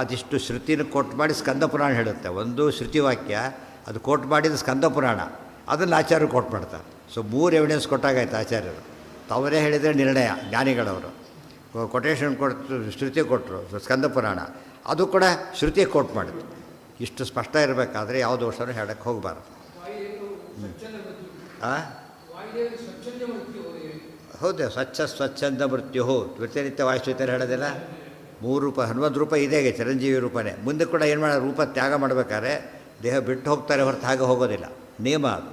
ಅದಿಷ್ಟು ಶ್ರುತಿನ ಕೋಟ್ ಮಾಡಿ ಸ್ಕಂದ ಪುರಾಣ ಹೇಳುತ್ತೆ. ಒಂದು ಶ್ರುತಿವಾಕ್ಯ ಅದು ಕೋಟ್ ಮಾಡಿದ ಸ್ಕಂದ ಪುರಾಣ, ಅದನ್ನು ಆಚಾರ್ಯರು ಕೋಟ್ ಮಾಡ್ತಾರೆ. ಸೊ 3 ಎವಿಡೆನ್ಸ್ ಕೊಟ್ಟಾಗಾಯ್ತು ಆಚಾರ್ಯರು. ಅವರೇ ಹೇಳಿದರೆ ನಿರ್ಣಯ, ಜ್ಞಾನಿಗಳವರು ಕೊಟೇಶನ್ ಕೊಟ್ಟು ಶ್ರುತಿ ಕೊಟ್ಟರು. ಸ್ಕಂದ ಪುರಾಣ ಅದು ಕೂಡ ಶ್ರುತಿ ಕೋಟ್ ಮಾಡಿದ್ರು. ಇಷ್ಟು ಸ್ಪಷ್ಟ ಇರಬೇಕಾದ್ರೆ ಯಾವ ದೋಷನೂ ಹೇಳಕ್ಕೆ ಹೋಗಬಾರ್ದು. ಹೌದು, ಸ್ವಚ್ಛಂದ ಮೃತ್ಯು ವ್ಯತಿರಿಕ್ತ ವಾಯುಸ್ಥಿತಿಯಲ್ಲಿ ಹೇಳೋದಿಲ್ಲ. 3 ರೂಪ, ಹನುಮದ್ ರೂಪ ಇದೇ ಚಿರಂಜೀವಿ ರೂಪನೇ. ಮುಂದೆ ಕೂಡ ಏನು ಮಾಡೋ ರೂಪ ತ್ಯಾಗ ಮಾಡಬೇಕಾದ್ರೆ ದೇಹ ಬಿಟ್ಟು ಹೋಗ್ತಾರೆ ಹೊರತು ಹಾಗೆ ಹೋಗೋದಿಲ್ಲ, ನಿಯಮ ಅದು.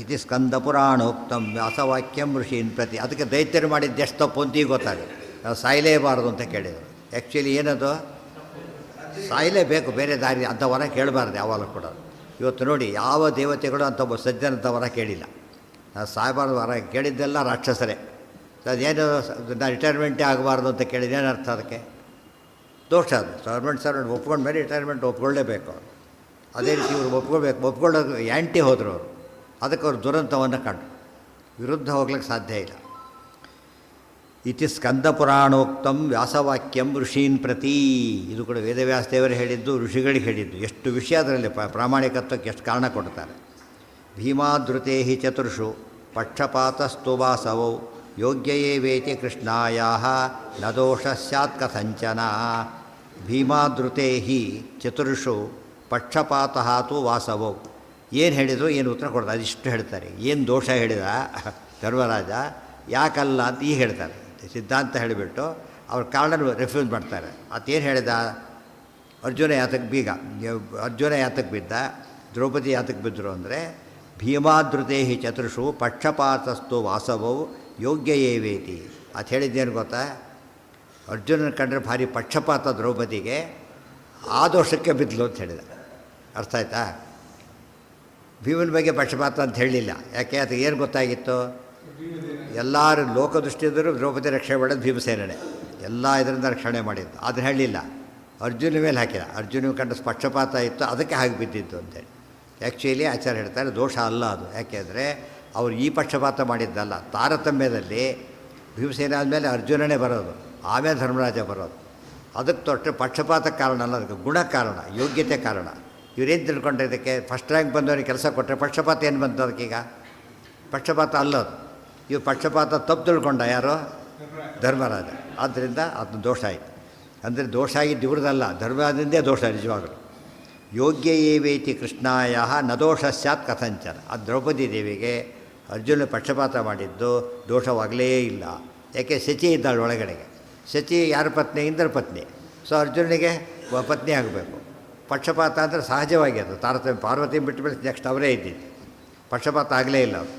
ಇತಿ ಸ್ಕಂದ ಪುರಾಣೋಕ್ತಂ ವ್ಯಾಸವಾಕ್ಯಂ ಋಷೀನ್ ಪ್ರತಿ. ಅದಕ್ಕೆ ದೈತ್ಯರು ಮಾಡಿದ್ದು ಎಷ್ಟು ತಪ್ಪು ಅಂತ ಈಗ ಗೊತ್ತಾಗುತ್ತೆ. ನಾವು ಸಾಯಲೇಬಾರದು ಅಂತ ಕೇಳಿದರು. ಆ್ಯಕ್ಚುಲಿ ಏನದು, ಸಾಯಲೇಬೇಕು, ಬೇರೆ ದಾರಿ ಅಂಥ ವರ ಕೇಳಬಾರ್ದು ಯಾವಾಗಲೂ ಕೂಡ. ಇವತ್ತು ನೋಡಿ ಯಾವ ದೇವತೆಗಳು ಅಂಥ ಒಬ್ಬ ಸಜ್ಜನಂಥ ವರ ಕೇಳಿಲ್ಲ. ನಾವು ಸಾಯಬಾರ್ದು ವರ ಕೇಳಿದ್ದೆಲ್ಲ ರಾಕ್ಷಸರೇ. ಅದೇನು ನಾನು ರಿಟೈರ್ಮೆಂಟೇ ಆಗಬಾರ್ದು ಅಂತ ಕೇಳಿದ ಏನರ್ಥ ಅದಕ್ಕೆ? ದೋಷ ಅದು. ಸರ್ವೆಂಟ್ ಒಪ್ಕೊಂಡ ಮೇಲೆ ರಿಟೈರ್ಮೆಂಟ್ ಒಪ್ಕೊಳ್ಳೇಬೇಕು. ಅದೇ ರೀತಿ ಇವರು ಒಪ್ಕೊಳ್ಳೋದು ಆ್ಯಂಟಿ ಹೋದರು ಅವರು. ಅದಕ್ಕೆ ಅವರು ದುರಂತವನ್ನು ಕಂಡು ವಿರುದ್ಧ ಹೋಗ್ಲಿಕ್ಕೆ ಸಾಧ್ಯ ಇಲ್ಲ. ಇತಿ ಸ್ಕಂದ ಪುರಾಣೋಕ್ತಂ ವ್ಯಾಸವಾಕ್ಯಂ ಋಷೀನ್ ಪ್ರತಿ. ಇದು ಕೂಡ ವೇದವ್ಯಾಸ ದೇವರು ಹೇಳಿದ್ದು, ಋಷಿಗಳಿಗೆ ಹೇಳಿದ್ದು. ಎಷ್ಟು ವಿಷಯ ಅದರಲ್ಲಿ ಪ್ರಾಮಾಣಿಕತ್ವಕ್ಕೆ ಎಷ್ಟು ಕಾರಣ ಕೊಡ್ತಾರೆ. ಭೀಮಾದೃತೆ ಹಿ ಚತುರ್ಷು ಪಕ್ಷಪಾತಸ್ತು ವಾಸವೌ ಯೋಗ್ಯಯೇ ವೇತಿ ಕೃಷ್ಣಾಯ ನ ದೋಷ ಸ್ಯಾತ್ ಕಥಂಚನ. ಭೀಮಾದೃತೆ ಹಿ ಚತುರ್ಷು ಪಕ್ಷಪಾತಃ ತು ವಾಸವೌ. ಏನು ಹೇಳಿದ್ರು, ಏನು ಉತ್ತರ ಕೊಡ್ತಾರೆ, ಅದಿಷ್ಟು ಹೇಳ್ತಾರೆ. ಏನು ದೋಷ ಹೇಳಿದ ಧರ್ಮರಾಜ, ಯಾಕಲ್ಲ ಅಂತ ಈಗ ಹೇಳ್ತಾರೆ. ಸಿದ್ಧಾಂತ ಹೇಳಿಬಿಟ್ಟು ಅವ್ರ ಕಾರಣ ರೆಫ್ಯೂಸ್ ಮಾಡ್ತಾರೆ. ಅದೇನು ಹೇಳಿದ, ಅರ್ಜುನ ಯಾತಕ್ಕೆ ಬಿದ್ದ, ದ್ರೌಪದಿ ಯಾತಕ್ಕೆ ಬಿದ್ದರು ಅಂದರೆ ಭೀಮಾದೃತೆ ಹಿ ಚತುರ್ಷು ಪಕ್ಷಪಾತಸ್ತು ವಾಸವೌ ಯೋಗ್ಯಯೇ ವೇತಿ. ಅದು ಹೇಳಿದ್ದೇನು ಗೊತ್ತಾ, ಅರ್ಜುನನ ಕಂಡ್ರೆ ಭಾರಿ ಪಕ್ಷಪಾತ ದ್ರೌಪದಿಗೆ, ಆ ದೋಷಕ್ಕೆ ಬಿದ್ದಲು ಅಂತ ಹೇಳಿದ. ಅರ್ಥ ಆಯ್ತಾ? ಭೀಮನ ಬಗ್ಗೆ ಪಕ್ಷಪಾತ ಅಂತ ಹೇಳಲಿಲ್ಲ. ಯಾಕೆ, ಅದಕ್ಕೆ ಏನು ಗೊತ್ತಾಗಿತ್ತು, ಎಲ್ಲರೂ ಲೋಕದೃಷ್ಟಿಯವರು ದ್ರೌಪದಿ ರಕ್ಷಣೆ ಮಾಡೋದು ಭೀಮಸೇನೇ, ಎಲ್ಲ ಇದರಿಂದ ರಕ್ಷಣೆ ಮಾಡಿದ್ದು. ಅದನ್ನು ಹೇಳಲಿಲ್ಲ, ಅರ್ಜುನ ಮೇಲೆ ಹಾಕಿದ. ಅರ್ಜುನ ಕಂಡ ಪಕ್ಷಪಾತ ಇತ್ತು, ಅದಕ್ಕೆ ಹಾಗೆ ಬಿದ್ದಿತ್ತು ಅಂತೇಳಿ. ಆ್ಯಕ್ಚುಲಿ ಆಚಾರ್ಯ ಹೇಳ್ತಾರೆ ದೋಷ ಅಲ್ಲ ಅದು. ಯಾಕೆಂದರೆ ಅವರು ಈ ಪಕ್ಷಪಾತ ಮಾಡಿದ್ದಲ್ಲ. ತಾರತಮ್ಯದಲ್ಲಿ ಭೀಮಸೇನ ಆದಮೇಲೆ ಅರ್ಜುನನೇ ಬರೋದು, ಆಮೇಲೆ ಧರ್ಮರಾಜ ಬರೋದು. ಅದಕ್ಕೆ ತೊಟ್ಟರೆ ಪಕ್ಷಪಾತ ಕಾರಣ ಅಲ್ಲ, ಅದಕ್ಕೆ ಗುಣ ಕಾರಣ, ಯೋಗ್ಯತೆ ಕಾರಣ. ಇವರೇನು ತಿಳ್ಕೊಂಡ್ರೆ ಇದಕ್ಕೆ ಫಸ್ಟ್ ರ್ಯಾಂಕ್ ಬಂದವನಿಗೆ ಕೆಲಸ ಕೊಟ್ಟರೆ ಪಕ್ಷಪಾತ ಏನು ಬಂತು ಅದಕ್ಕೀಗ? ಪಕ್ಷಪಾತ ಅಲ್ಲದು. ಇವು ಪಕ್ಷಪಾತ ತಪ್ಪು ತಿಳ್ಕೊಂಡ ಯಾರು? ಧರ್ಮರಾಜ. ಆದ್ದರಿಂದ ಅದನ್ನು ದೋಷ ಆಯಿತು. ಅಂದರೆ ದೋಷ ಆಗಿದ್ದು ಇವ್ರದಲ್ಲ, ಧರ್ಮರಾಜದಿಂದೇ ದೋಷ ನಿಜವಾಗಲು. ಯೋಗ್ಯ ಏವೇತಿ ಕೃಷ್ಣಾಯ ನ ದೋಷ ಸ್ಯಾತ್ ಕಥಂಚನ. ಅದು ದ್ರೌಪದಿ ದೇವಿಗೆ ಅರ್ಜುನ ಪಕ್ಷಪಾತ ಮಾಡಿದ್ದು ದೋಷವಾಗಲೇ ಇಲ್ಲ. ಯಾಕೆ, ಶಚಿ ಇದ್ದಾಳೆ ಒಳಗಡೆಗೆ. ಶಚಿ ಯಾರ ಪತ್ನಿ? ಇಂದ್ರ ಪತ್ನಿ. ಸೊ ಅರ್ಜುನಿಗೆ ಪತ್ನಿ ಆಗಬೇಕು. ಪಕ್ಷಪಾತ ಅಂದರೆ ಸಹಜವಾಗಿ ಅದು ತಾರತಮ್ಯ. ಪಾರ್ವತಿ ಬಿಟ್ಟು ಮೇಲೆ ನೆಕ್ಸ್ಟ್ ಅವರೇ ಇದ್ದಿದ್ದು. ಪಕ್ಷಪಾತ ಆಗಲೇ ಇಲ್ಲ ಅವರು.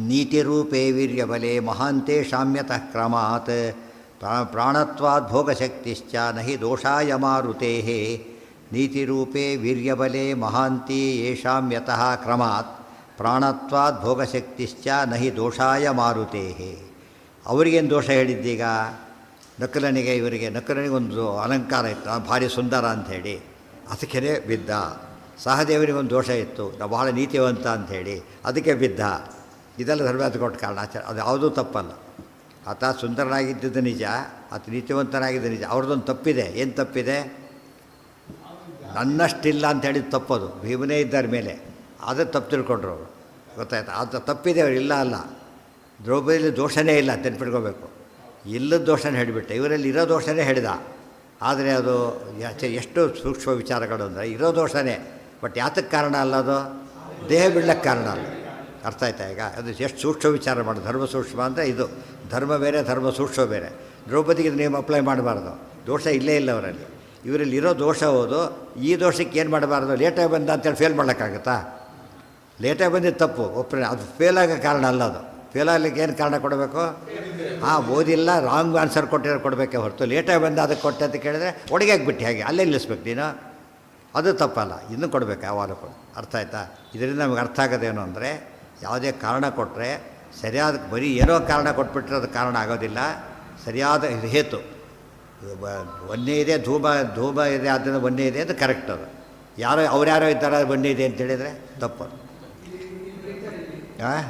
ನೀತಿರೂಪೇ ವೀರ್ಯಬಲೆ ಮಹಾಂತೆ ಶಾಮ್ಯತಃ ಕ್ರಮಾತ್ ಪ್ರಾಣತ್ವಾದ್ ಭೋಗಶಕ್ತಿಶ್ಚ ನಹಿ ದೋಷಾಯ ಮಾರುತೆ. ನೀತಿರೂಪೇ ವೀರ್ಯಬಲೆ ಮಹಾಂತಿ ಯೇಷಾಮ್ಯತಃ ಕ್ರಮಾತ್ ಪ್ರಾಣತ್ವಾದ್ ಭೋಗಶಕ್ತಿಶ್ಚ ನಹಿ ದೋಷಾಯ ಮಾರುತೆ. ಅವರಿಗೇನು ದೋಷ ಹೇಳಿದ್ದೀಗ? ನಕಲನಿಗೆ, ಇವರಿಗೆ ನಕಲನಿಗೊಂದು ಅಲಂಕಾರ ಇತ್ತು, ಭಾರಿ ಸುಂದರ ಅಂಥೇಳಿ ಅದಕ್ಕೆ ಬಿದ್ದ. ಸಹದೇವನಿಗೊಂದು ದೋಷ ಇತ್ತು, ನಾವು ಬಹಳ ನೀತಿವಂತ ಅಂಥೇಳಿ ಅದಕ್ಕೆ ಬಿದ್ದ. ಇದೆಲ್ಲ ಧರ್ಮರಾಜ ಕೊಟ್ಟ ಕಾರಣ. ಅದು ಯಾವುದೂ ತಪ್ಪಲ್ಲ. ಆತ ಸುಂದರನಾಗಿದ್ದುದು ನಿಜ, ಆತ ನೀತಿವಂತನಾಗಿದ್ದು ನಿಜ. ಅವ್ರದ್ದೊಂದು ತಪ್ಪಿದೆ. ಏನು ತಪ್ಪಿದೆ? ನನ್ನಷ್ಟಿಲ್ಲ ಅಂತ ಹೇಳಿದ್ದು ತಪ್ಪದು. ಭೀಮನೇ ಇದ್ದಾರೆ ಮೇಲೆ, ಅದು ತಪ್ಪು ತಿಳ್ಕೊಂಡ್ರು ಅವರು. ಗೊತ್ತಾಯ್ತು? ಅದು ತಪ್ಪಿದೆ, ಅವರು ಇಲ್ಲ ಅಲ್ಲ. ದ್ರೌಪದಿಯಲ್ಲಿ ದೋಷನೇ ಇಲ್ಲ, ನೆನ್ಪಿಟ್ಕೋಬೇಕು. ಇಲ್ಲದ ದೋಷನೇ ಹೇಳಿಬಿಟ್ಟೆ, ಇವರಲ್ಲಿ ಇರೋ ದೋಷನೇ ಹೇಳಿದ. ಆದರೆ ಅದು ಎಷ್ಟು ಸೂಕ್ಷ್ಮ ವಿಚಾರಗಳು ಅಂದರೆ ಇರೋ ದೋಷನೇ, ಬಟ್ ಯಾತಕ್ಕೆ ಕಾರಣ ಅಲ್ಲ, ಅದು ದೇಹ ಬಿಡ್ಲಕ್ಕೆ ಕಾರಣ ಅಲ್ಲ. ಅರ್ಥ ಆಯ್ತಾ ಈಗ? ಅದು ಎಷ್ಟು ಸೂಕ್ಷ್ಮ ವಿಚಾರ ಮಾಡೋದು. ಧರ್ಮ ಸೂಕ್ಷ್ಮ ಅಂದರೆ ಇದು, ಧರ್ಮ ಬೇರೆ, ಧರ್ಮ ಸೂಕ್ಷ್ಮ ಬೇರೆ. ದ್ರೌಪದಿಗೆ ನೀವು ಅಪ್ಲೈ ಮಾಡಬಾರ್ದು, ದೋಷ ಇಲ್ಲೇ ಇಲ್ಲ ಅವರಲ್ಲಿ. ಇವರಲ್ಲಿ ಇರೋ ದೋಷ ಹೌದು. ಈ ದೋಷಕ್ಕೆ ಏನು ಮಾಡಬಾರ್ದು, ಲೇಟಾಗಿ ಬಂದ ಅಂತೇಳಿ ಫೇಲ್ ಮಾಡೋಕ್ಕಾಗುತ್ತಾ? ಲೇಟಾಗಿ ಬಂದಿದ್ದು ತಪ್ಪು, ಒಪ್ಪರೆ. ಅದು ಫೇಲ್ ಆಗೋ ಕಾರಣ ಅಲ್ಲ. ಅದು ಫೇಲ್ ಆಗಲಿಕ್ಕೆ ಏನು ಕಾರಣ ಕೊಡಬೇಕು? ಓದಿಲ್ಲ, ರಾಂಗ್ ಆನ್ಸರ್ ಕೊಟ್ಟಿರೋ ಕೊಡಬೇಕೆ ಹೊರತು ಲೇಟಾಗಿ ಬಂದು ಅದಕ್ಕೆ ಕೊಟ್ಟೆ ಅಂತ ಕೇಳಿದ್ರೆ ಒಳಗೆ ಬಿಟ್ಟು ಹೇಗೆ ಅಲ್ಲೇ ನಿಲ್ಲಿಸ್ಬೇಕು ನೀನು. ಅದು ತಪ್ಪಲ್ಲ, ಇನ್ನೂ ಕೊಡಬೇಕು ಯಾವಾಗ ಕೊಡು. ಅರ್ಥ ಆಯ್ತಾ? ಇದರಿಂದ ನಮಗೆ ಅರ್ಥ ಆಗೋದೇನು ಅಂದರೆ, ಯಾವುದೇ ಕಾರಣ ಕೊಟ್ಟರೆ ಸರಿಯಾದ, ಬರೀ ಏನೋ ಕಾರಣ ಕೊಟ್ಬಿಟ್ರೆ ಅದು ಕಾರಣ ಆಗೋದಿಲ್ಲ. ಸರಿಯಾದ ಹೇತು, ಒಂದೇ ಇದೆ, ಧೂಮ ಇದೆ, ಆದ್ದರಿಂದ ಒಂದೇ ಇದೆ, ಅದು ಕರೆಕ್ಟ್. ಅದು ಯಾರೋ ಇದ್ದಾರೆ ಒಂದೇ ಇದೆ ಅಂತ ಹೇಳಿದರೆ ತಪ್ಪು. ಹಾಂ,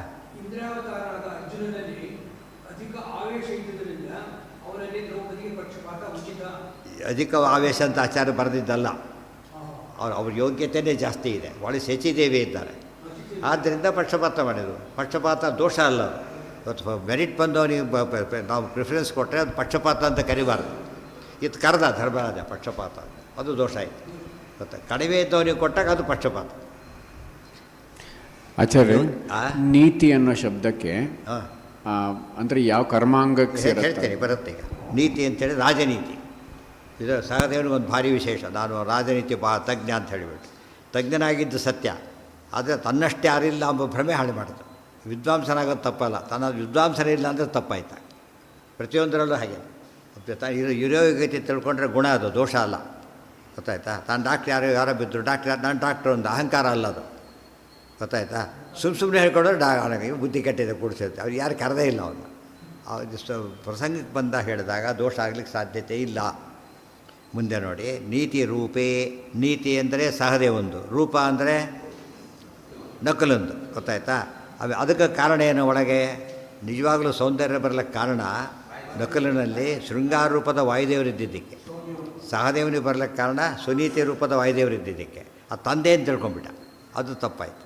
ಅಧಿಕ ಆವೇಶ ಅಂತ ಆಚಾರ್ಯ ಬರೆದಿದ್ದಲ್ಲ. ಅವ್ರ ಯೋಗ್ಯತೆಯೇ ಜಾಸ್ತಿ ಇದೆ. ಒಳ್ಳೆ ಶಚಿದೇವಿ ಇದ್ದಾರೆ, ಆದ್ದರಿಂದ ಪಕ್ಷಪಾತ ಮಾಡಿದರು. ಪಕ್ಷಪಾತ ದೋಷ ಅಲ್ಲ. ಇವತ್ತು ಮೆರಿಟ್ ಬಂದವನಿಗೆ ನಾವು ಪ್ರಿಫರೆನ್ಸ್ ಕೊಟ್ಟರೆ ಅದು ಪಕ್ಷಪಾತ ಅಂತ ಕರಿಬಾರ್ದು. ಇದು ಕರೆದ ಧರ್ಮರಾಜ ಪಕ್ಷಪಾತ, ಅದು ದೋಷ ಆಯಿತು. ಗೊತ್ತಾ? ಕಡಿಮೆ ಇದ್ದವನಿಗೆ ಕೊಟ್ಟಾಗ ಅದು ಪಕ್ಷಪಾತ. ಆಚಾರ್ಯ, ಆ? ನೀತಿ ಅನ್ನೋ ಶಬ್ದಕ್ಕೆ ಹಾಂ ಅಂದರೆ ಯಾವ ಕರ್ಮಾಂಗಕ್ಕೆ ಸೇರುತ್ತೆ? ಹೇಳ್ತೇನೆ, ಬರುತ್ತೆ ಈಗ. ನೀತಿ ಅಂತೇಳಿ ರಾಜನೀತಿ. ಇದು ಸಹದೇವನಿಗೆ ಒಂದು ಭಾರಿ ವಿಶೇಷ. ನಾನು ರಾಜನೀತಿ ತಜ್ಞ ಅಂತ ಹೇಳಿಬಿಟ್ಟು, ತಜ್ಞನಾಗಿದ್ದು ಸತ್ಯ, ಆದರೆ ತನ್ನಷ್ಟೇ ಯಾರಿಲ್ಲ ಎಂಬ ಭ್ರಮೆ ಹಾಳು ಮಾಡಿತು. ವಿದ್ವಾಂಸನಾಗೋದು ತಪ್ಪಲ್ಲ, ತನ್ನ ವಿದ್ವಾಂಸನೇ ಇಲ್ಲ ಅಂದರೆ ತಪ್ಪಾಯ್ತು. ಪ್ರತಿಯೊಂದರಲ್ಲೂ ಹಾಗೆ ಇರೋ ಯೋಗ್ಯತೆ ತಿಳ್ಕೊಂಡ್ರೆ ಗುಣ, ಅದು ದೋಷ ಅಲ್ಲ. ಗೊತ್ತಾಯ್ತಾ? ತಾನು ಡಾಕ್ಟ್ರ್ ಯಾರೋ ಬಿದ್ದರು, ನಾನು ಡಾಕ್ಟ್ರು ಒಂದು ಅಹಂಕಾರ ಅಲ್ಲ ಅದು. ಗೊತ್ತಾಯ್ತಾ? ಸುಮ್ಮನೆ ಹೇಳ್ಕೊಂಡ್ರೆ ಬುದ್ಧಿ ಕೆಟ್ಟಿದೆ ಕೂಡಿಸುತ್ತೆ. ಅವ್ರು ಯಾರು ಕರೆದೇ ಇಲ್ಲ ಅವನು. ಪ್ರಸಂಗಕ್ಕೆ ಬಂದ ಹೇಳಿದಾಗ ದೋಷ ಆಗಲಿಕ್ಕೆ ಸಾಧ್ಯತೆ ಇಲ್ಲ. ಮುಂದೆ ನೋಡಿ, ನೀತಿ ರೂಪೇ. ನೀತಿ ಅಂದರೆ ಸಹದೇವೊಂದು, ರೂಪ ಅಂದರೆ ನಕಲೊಂದು. ಗೊತ್ತಾಯ್ತಾ? ಅದಕ್ಕೆ ಕಾರಣ ಏನು? ಒಳಗೆ ನಿಜವಾಗಲೂ ಸೌಂದರ್ಯ ಬರಲಿಕ್ಕೆ ಕಾರಣ ನಕಲಿನಲ್ಲಿ ಶೃಂಗಾರ ರೂಪದ ವಾಯುದೇವರಿದ್ದಿದ್ದಕ್ಕೆ, ಸಹದೇವನಿಗೆ ಬರಲಿಕ್ಕೆ ಕಾರಣ ಸುನೀತಿ ರೂಪದ ವಾಯುದೇವರಿದ್ದಿದ್ದಕ್ಕೆ. ಅದು ತಂದೆ ಅಂತ ತಿಳ್ಕೊಂಬಿಟ್ಟ, ಅದು ತಪ್ಪಾಯಿತು.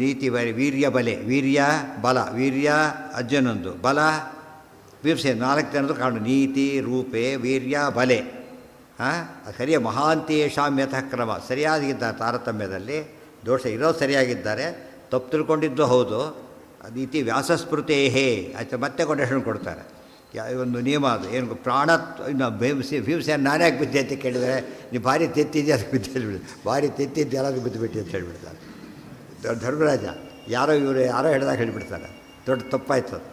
ನೀತಿ ವೀರ್ಯ ಬಲೆ, ವೀರ್ಯ ಬಲ, ವೀರ್ಯ ಅರ್ಜುನಂದು, ಬಲ ಭೀಮಸೇನ, 4 ಜನದ್ದು ಕಾರಣ. ನೀತಿ ರೂಪೇ ವೀರ್ಯ ಬಲೆ. ಸರಿಯ ಮಹಾಂತೇಶಾಂ ಯತಃ ಕ್ರಮ. ಸರಿಯಾಗಿದ್ದಾರೆ ತಾರತಮ್ಯದಲ್ಲಿ, ದೋಷ ಇರೋದು ಸರಿಯಾಗಿದ್ದಾರೆ, ತಪ್ಪು ತಿಳ್ಕೊಂಡಿದ್ದು ಹೌದು. ನೀತಿ ವ್ಯಾಸಸ್ಮೃತೇಹೇ ಆಯ್ತು. ಮತ್ತೆ ಕೊಟೇಶನ್ ಕೊಡ್ತಾರೆ. ಒಂದು ನಿಯಮ ಅದು ಏನು, ಪ್ರಾಣ ಇನ್ನು ಭೀಮಸೇನ ನಾನೇ ಯಾಕೆ ಬಿದ್ದೆ ಅಂತ ಕೇಳಿದರೆ, ನೀವು ಭಾರಿ ತೆತ್ತಿದ್ದೆ ಅದಕ್ಕೆ ಬಿದ್ದು ಹೇಳಿಬಿಡಿ, ಭಾರಿ ತೆತ್ತಿದ್ದು ಯಾರಾದ್ರೂ ಬಿದ್ದುಬಿಟ್ಟು ಅಂತ ಹೇಳಿಬಿಡ್ತಾರೆ. ಧರ್ಮರಾಜ ಯಾರೋ ಹೇಳಿದಾಗ ಹೇಳಿಬಿಡ್ತಾರೆ, ದೊಡ್ಡ ತಪ್ಪಾಯ್ತು ಅದು.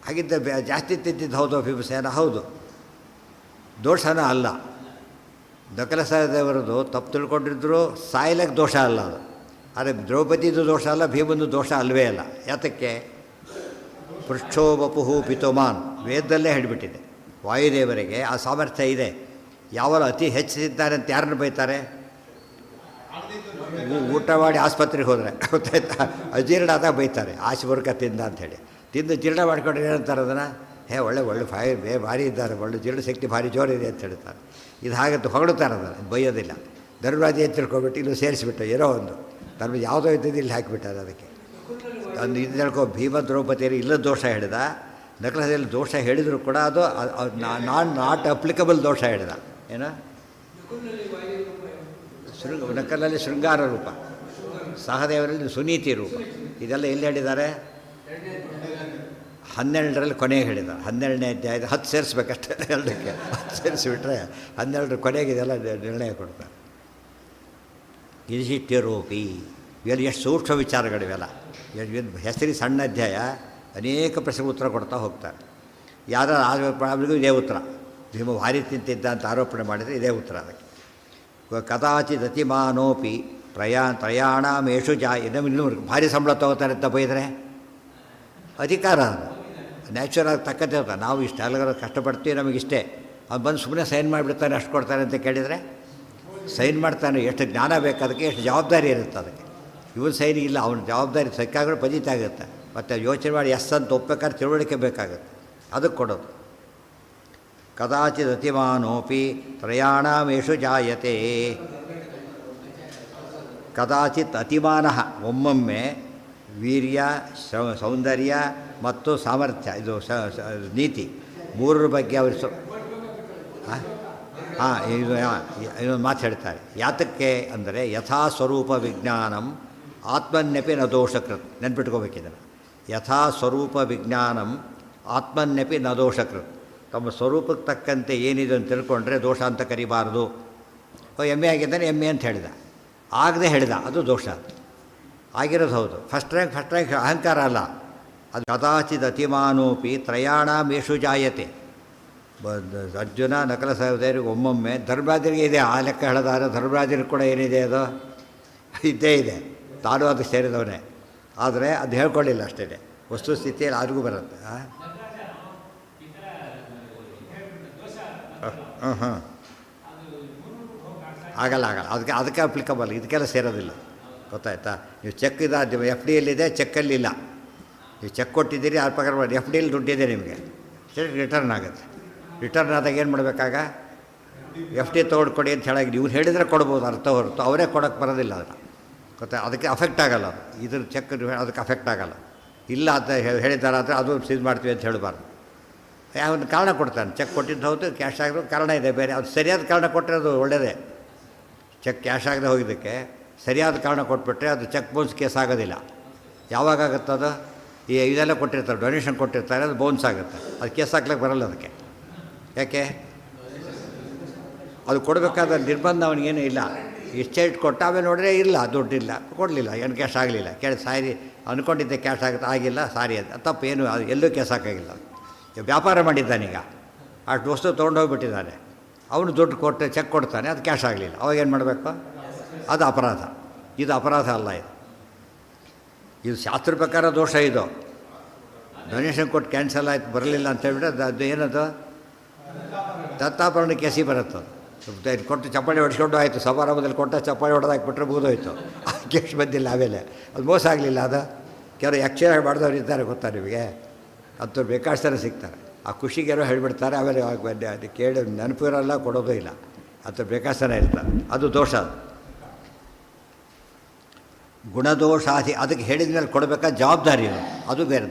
ಹಾಗಿದ್ದ ಜಾಸ್ತಿ ತೆತ್ತಿದ್ದು ಹೌದು ಭೀಮಸೇನ, ಹೌದು, ದೋಷನೂ ಅಲ್ಲ. ನಕಲ ಸಹದೇವರದು ತಪ್ಪು ತಿಳ್ಕೊಂಡಿದ್ರು ಸಾಯ್ಲಕ್ಕೆ ದೋಷ ಅಲ್ಲ ಅದು. ಆದರೆ ದ್ರೌಪದಿದು ದೋಷ ಅಲ್ಲ, ಭೀಮಂದು ದೋಷ ಅಲ್ಲವೇ ಅಲ್ಲ. ಯಾತಕ್ಕೆ? ಪೃಷ್ಠೋ ವಪುಹು ಪಿತುಮಾನ್ ವೇದದಲ್ಲೇ ಹೇಳಿಬಿಟ್ಟಿದೆ. ವಾಯುದೇವರಿಗೆ ಆ ಸಾಮರ್ಥ್ಯ ಇದೆ. ಯಾವಾಗ ಅತಿ ಹೆಚ್ಚಿಸಿದ್ದಾರೆ ಅಂತ ಯಾರನ್ನು ಬೈತಾರೆ? ಊಟ ಮಾಡಿ ಆಸ್ಪತ್ರೆಗೆ ಹೋದರೆ, ಗೊತ್ತಾಯ್ತಾ, ಅಜೀರ್ಣ ಆದಾಗ ಬೈತಾರೆ, ಆಶೀರ್ವಾದ ತಿಂದ ಅಂಥೇಳಿ. ತಿಂದು ಜೀರ್ಣ ಮಾಡ್ಕೊಂಡ್ರೆ ಏನಂತಾರೆ ಅದನ್ನು? ಒಳ್ಳೆ ಭಾರಿ ಇದ್ದಾರೆ, ಒಳ್ಳೆ ಜೀರ್ಣ ಶಕ್ತಿ ಭಾರಿ ಜೋರಿದೆ ಅಂತ ಹೇಳ್ತಾರೆ. ಇದು ಹಾಗಂತ ಹೊಗಳುತ್ತಾರೆ, ಅದನ್ನು ಬೈಯೋದಿಲ್ಲ. ಧರ್ಮರಾಜ ಅಂತ ತಿಳ್ಕೊಬಿಟ್ಟು ಇಲ್ಲೂ ಸೇರಿಸಿಬಿಟ್ಟು ಏನೋ ಒಂದು ಧರ್ಮ ಯಾವುದೋ ಇದ್ದದ್ದು ಇಲ್ಲಿ ಹಾಕಿಬಿಟ್ಟಾರೆ. ಅದಕ್ಕೆ ಒಂದು ಇದು ಹೇಳ್ಕೊ, ಭೀಮ ದ್ರೌಪದಿಯರು ಇಲ್ಲದ ದೋಷ ಹೇಳಿದ, ನಕಲದಲ್ಲಿ ದೋಷ ಹೇಳಿದರೂ ಕೂಡ ಅದು ನಾಟ್ ಅಪ್ಲಿಕಬಲ್ ದೋಷ ಹೇಳಿದ. ಏನೋ ನಕಲಲ್ಲಿ ಶೃಂಗಾರ ರೂಪ, ಸಹದೇವರಲ್ಲಿ ಸುನೀತಿ ರೂಪ. ಇದೆಲ್ಲ ಎಲ್ಲಿ ಹೇಳಿದ್ದಾರೆ? 12ರಲ್ಲಿ ಕೊನೆಗೆ ಹೇಳಿದ್ದಾರೆ. 12ನೇ ಅಧ್ಯಾಯದ 10 ಸೇರಿಸ್ಬೇಕಷ್ಟೇ, 2ಕ್ಕೆ 10 ಸೇರಿಸಿಬಿಟ್ರೆ 12ರ ಕೊನೆಗೆ ಇದೆಲ್ಲ ನಿರ್ಣಯ ಕೊಡ್ತಾರೆ. ಯುಧಿಷ್ಠಿರೋಪಿ, ಇವೆಲ್ಲ ಎಷ್ಟು ಸೂಕ್ಷ್ಮ ವಿಚಾರಗಳಿವೆಲ್ಲ. ಹೆಸರಿ ಸಣ್ಣ ಅಧ್ಯಾಯ, ಅನೇಕ ಪ್ರಶ್ನೆಗೆ ಉತ್ತರ ಕೊಡ್ತಾ ಹೋಗ್ತಾರೆ. ಯಾರು ಪ್ರಾಬ್ಲಮ್ಗೂ ಇದೇ ಉತ್ತರ. ಭೀಮ ಭಾರಿ ತಿಂತಿದ್ದ ಅಂತ ಆರೋಪಣೆ ಮಾಡಿದರೆ ಇದೇ ಉತ್ತರ ಅದಕ್ಕೆ. ಕದಾಚಿತ್ ಅತಿಮಾನೋಪಿ ತ್ರಯಾಣಾಮೇಷು ಇನ್ನೂ ಭಾರಿ ಸಂಬಳ ತೊಗೋತಾರೆ ಅಂತ ಬೈದರೆ ಅಧಿಕಾರ ಅದು, ನ್ಯಾಚುರಲ್ ತಕ್ಕಂತೆ ಹೋಗ್ತಾರೆ. ನಾವು ಇಷ್ಟ ಎಲ್ಲರೂ ಕಷ್ಟಪಡ್ತೀವಿ, ನಮಗಿಷ್ಟೇ, ಅವ್ನು ಬಂದು ಸುಮ್ಮನೆ ಸೈನ್ ಮಾಡಿಬಿಡ್ತಾನೆ, ಅಷ್ಟು ಕೊಡ್ತಾನೆ ಅಂತ ಕೇಳಿದರೆ ಸೈನ್ ಮಾಡ್ತಾನೆ. ಎಷ್ಟು ಜ್ಞಾನ ಬೇಕು ಅದಕ್ಕೆ, ಎಷ್ಟು ಜವಾಬ್ದಾರಿ ಇರುತ್ತೆ ಅದಕ್ಕೆ. ಇವನು ಸೈನ್ ಇಲ್ಲ, ಅವನ ಜವಾಬ್ದಾರಿ ಸಿಕ್ಕಾಗಲೂ ಫಜಿತ ಆಗುತ್ತೆ. ಮತ್ತು ಯೋಚನೆ ಮಾಡಿ ಎಸ್ ಅಂತ ಒಪ್ಪಬೇಕಾದ್ರೆ ತಿಳುವಳಿಕೆ ಬೇಕಾಗುತ್ತೆ, ಅದಕ್ಕೆ ಕೊಡೋದು. ಕದಾಚಿತ್ ಅತಿಮಾನೋಪಿ ತ್ರಯಾಣಾಮೇಷು ಜಾಯತೆ. ಕದಾಚಿತ್ ಅತಿಮಾನ, ಒಮ್ಮೊಮ್ಮೆ ವೀರ್ಯ, ಸೌಂದರ್ಯ ಮತ್ತು ಸಾಮರ್ಥ್ಯ, ಇದು ನೀತಿ, ಮೂರರ ಬಗ್ಗೆ ಅವರು ಇದೊಂದು ಮಾತು ಹೇಳ್ತಾರೆ. ಯಾತಕ್ಕೆ ಅಂದರೆ ಯಥಾ ಸ್ವರೂಪ ವಿಜ್ಞಾನಂ ಆತ್ಮನ್ಯಪಿ ನ ದೋಷಕೃತ್. ನೆನ್ಪಿಟ್ಕೋಬೇಕಿದ್ದಾರೆ. ಯಥಾ ಸ್ವರೂಪ ವಿಜ್ಞಾನಂ ಆತ್ಮನ್ಯಪಿ ನ ದೋಷಕೃತ್. ತಮ್ಮ ಸ್ವರೂಪಕ್ಕೆ ತಕ್ಕಂತೆ ಏನಿದೆ ಅಂತ ತಿಳ್ಕೊಂಡ್ರೆ ದೋಷ ಅಂತ ಕರಿಬಾರ್ದು. ಎಮ್ಮೆ ಆಗಿದ್ದಾನೆ, ಎಮ್ಮೆ ಅಂತ ಹೇಳಿದ, ಆಗದೆ ಹೇಳಿದ, ಅದು ದೋಷ. ಆಗಿರೋದು ಹೌದು, ಫಸ್ಟ್ ರ್ಯಾಂಕ್ ಅಹಂಕಾರ ಅಲ್ಲ ಅದು. ಕದಾಚಿತ್ ಅತಿಮಾನೋಪಿ ತ್ರಯಾಣಾಮೇಷು ಜಾಯತೆ. ಅರ್ಜುನ ನಕಲ ಸಹೋದರಿಗೆ ಒಮ್ಮೊಮ್ಮೆ, ಧರ್ಮರಾಜರಿಗೆ ಇದೆ ಆ ಲೆಕ್ಕ ಹೇಳಿದಾರೆ. ಧರ್ಮರಾಜರಿಗೆ ಕೂಡ ಏನಿದೆ, ಅದು ಇದ್ದೇ ಇದೆ, ತಾನು ಅದಕ್ಕೆ ಸೇರಿದವನೇ. ಆದರೆ ಅದು ಹೇಳ್ಕೊಳ್ಳಿಲ್ಲ ಅಷ್ಟೇ. ವಸ್ತುಸ್ಥಿತಿಯಲ್ಲಿ ಯಾರಿಗೂ ಬರುತ್ತೆ. ಆಗಲ್ಲ ಅದಕ್ಕೆ ಅಪ್ಲಿಕಬಲ್, ಇದಕ್ಕೆಲ್ಲ ಸೇರೋದಿಲ್ಲ. ಗೊತ್ತಾಯ್ತಾ? ನೀವು ಚೆಕ್ ಇದು ಎಫ್ ಡಿ ಎಲ್ಲಿದೆ, ಚೆಕ್ಕಲ್ಲಿಲ್ಲ. ನೀವು ಚೆಕ್ ಕೊಟ್ಟಿದ್ದೀರಿ, ಆ ಪ್ರಕಾರ ಮಾಡಿ. ಎಫ್ ಡಿ ಎಲ್ಲಿ ದುಡ್ಡಿದೆ ನಿಮಗೆ, ರಿಟರ್ನ್ ಆಗುತ್ತೆ. ರಿಟರ್ನ್ ಆದಾಗ ಏನು ಮಾಡಬೇಕಾಗ, ಎಫ್ ಡಿ ತೊಗೊಂಡ್ಕೊಡಿ ಅಂತ ಹೇಳಾಗಿ ನೀವು ಹೇಳಿದರೆ ಕೊಡ್ಬೋದು, ಅರ್ಥ ಹೊರತು ಅವರೇ ಕೊಡೋಕ್ಕೆ ಬರೋದಿಲ್ಲ. ಅದನ್ನು ಗೊತ್ತಾ, ಅದಕ್ಕೆ ಅಫೆಕ್ಟ್ ಆಗೋಲ್ಲ. ಅದು ಇದ್ರ ಚೆಕ್ ಅದಕ್ಕೆ ಅಫೆಕ್ಟ್ ಆಗೋಲ್ಲ. ಇಲ್ಲ ಅಂತ ಹೇಳಿದ್ದಾರೆ ಆದರೆ ಅದು ಸೀಸ್ ಮಾಡ್ತೀವಿ ಅಂತ ಹೇಳಬಾರ್ದು. ಯಾವೊಂದು ಕಾರಣ ಕೊಡ್ತಾನೆ, ಚೆಕ್ ಕೊಟ್ಟಿದ್ದು ಹೌದು, ಕ್ಯಾಶ್ ಆಗಿರೋ ಕಾರಣ ಇದೆ ಬೇರೆ. ಅದು ಸರಿಯಾದ ಕಾರಣ ಕೊಟ್ಟರೆ ಅದು ಒಳ್ಳೆಯದೇ. ಚೆಕ್ ಕ್ಯಾಶ್ ಆಗದೆ ಹೋಗಿದ್ದಕ್ಕೆ ಸರಿಯಾದ ಕಾರಣ ಕೊಟ್ಬಿಟ್ರೆ ಅದು ಚೆಕ್ ಬೌನ್ಸ್ ಕೇಸ್ ಆಗೋದಿಲ್ಲ. ಯಾವಾಗ ಆಗುತ್ತದು? ಇದೆಲ್ಲ ಕೊಟ್ಟಿರ್ತಾರೆ, ಡೊನೇಷನ್ ಕೊಟ್ಟಿರ್ತಾರೆ, ಅದು ಬೌನ್ಸ್ ಆಗುತ್ತೆ. ಅದು ಕೇಸ್ ಹಾಕ್ಲಿಕ್ಕೆ ಬರಲ್ಲ ಅದಕ್ಕೆ. ಯಾಕೆ? ಅದು ಕೊಡಬೇಕಾದ ನಿರ್ಬಂಧ ಅವನಿಗೇನು ಇಲ್ಲ. ಇಷ್ಟೇ ಇಟ್ಟು ಕೊಟ್ಟ ಆಮೇಲೆ ನೋಡಿದ್ರೆ ಇಲ್ಲ, ದುಡ್ಡಿಲ್ಲ, ಕೊಡಲಿಲ್ಲ, ಏನು ಕ್ಯಾಶ್ ಆಗಲಿಲ್ಲ, ಸಾರಿ ಅಂದ್ಕೊಂಡಿದ್ದೆ ಕ್ಯಾಶ್ ಆಗುತ್ತೆ, ಆಗಿಲ್ಲ, ಸಾರಿ ಅಂತ ತಪ್ಪು. ಏನು ಅದು ಎಲ್ಲೂ ಕೇಸ್ ಹಾಕಾಗಿಲ್ಲ. ವ್ಯಾಪಾರ ಮಾಡಿದ್ದಾನೀಗ, ಅಷ್ಟು ವಸ್ತು ತೊಗೊಂಡೋಗ್ಬಿಟ್ಟಿದ್ದಾನೆ, ಅವನು ದುಡ್ಡು ಕೊಟ್ಟು ಚೆಕ್ ಕೊಡ್ತಾನೆ, ಅದು ಕ್ಯಾಶ್ ಆಗಲಿಲ್ಲ, ಅವಾಗೇನು ಮಾಡಬೇಕು? ಅದು ಅಪರಾಧ. ಇದು ಅಪರಾಧ ಅಲ್ಲ. ಇದು ಶಾಸ್ತ್ರ ಪ್ರಕಾರ ದೋಷ. ಇದು ಡೊನೇಷನ್ ಕೊಟ್ಟು ಕ್ಯಾನ್ಸಲ್ ಆಯ್ತು, ಬರಲಿಲ್ಲ ಅಂತ ಹೇಳ್ಬಿಟ್ಟು ಅದು ಏನದು ದತ್ತಾಪರಣ ಕೇಸಿ ಬರುತ್ತೆ. ಕೊಟ್ಟು ಚಪ್ಪಾಳಿ ಹೊಡ್ಸ್ಕೊಂಡು ಆಯಿತು, ಸಮಾರಂಭದಲ್ಲಿ ಕೊಟ್ಟ ಚಪ್ಪಾಳಿ ಹೊಡೆದಾಕ್ಬಿಟ್ರೆ ಮುಗಿದೋಯ್ತು, ಕೇಸ್ ಬಂದಿಲ್ಲ. ಆಮೇಲೆ ಅದು ಮೋಸ ಆಗಲಿಲ್ಲ. ಅದು ಕೆಲವು ಯಕ್ಷರ ಮಾಡಿದವ್ರು ಇದ್ದಾರೆ ಗೊತ್ತಾ ನಿಮಗೆ, ಅಂಥವ್ರು ಬೇಕಾಷ್ಟು ಥರ ಸಿಗ್ತಾರೆ. ಆ ಖುಷಿಗೇನೋ ಹೇಳಿಬಿಡ್ತಾರೆ, ಆಮೇಲೆ ಅದು ಕೇಳಿ ನೆನಪಿರಲ್ಲ, ಕೊಡೋದು ಇಲ್ಲ. ಅಂಥವ್ರು ಬೇಕಾಷ್ಟು ಥರ ಇರ್ತಾರೆ. ಅದು ದೋಷ. ಅದು ಗುಣದೋಷಾಧಿ. ಅದಕ್ಕೆ ಹೇಳಿದ ಮೇಲೆ ಕೊಡಬೇಕಾದ ಜವಾಬ್ದಾರಿ ಅದು ಬೇರೆ.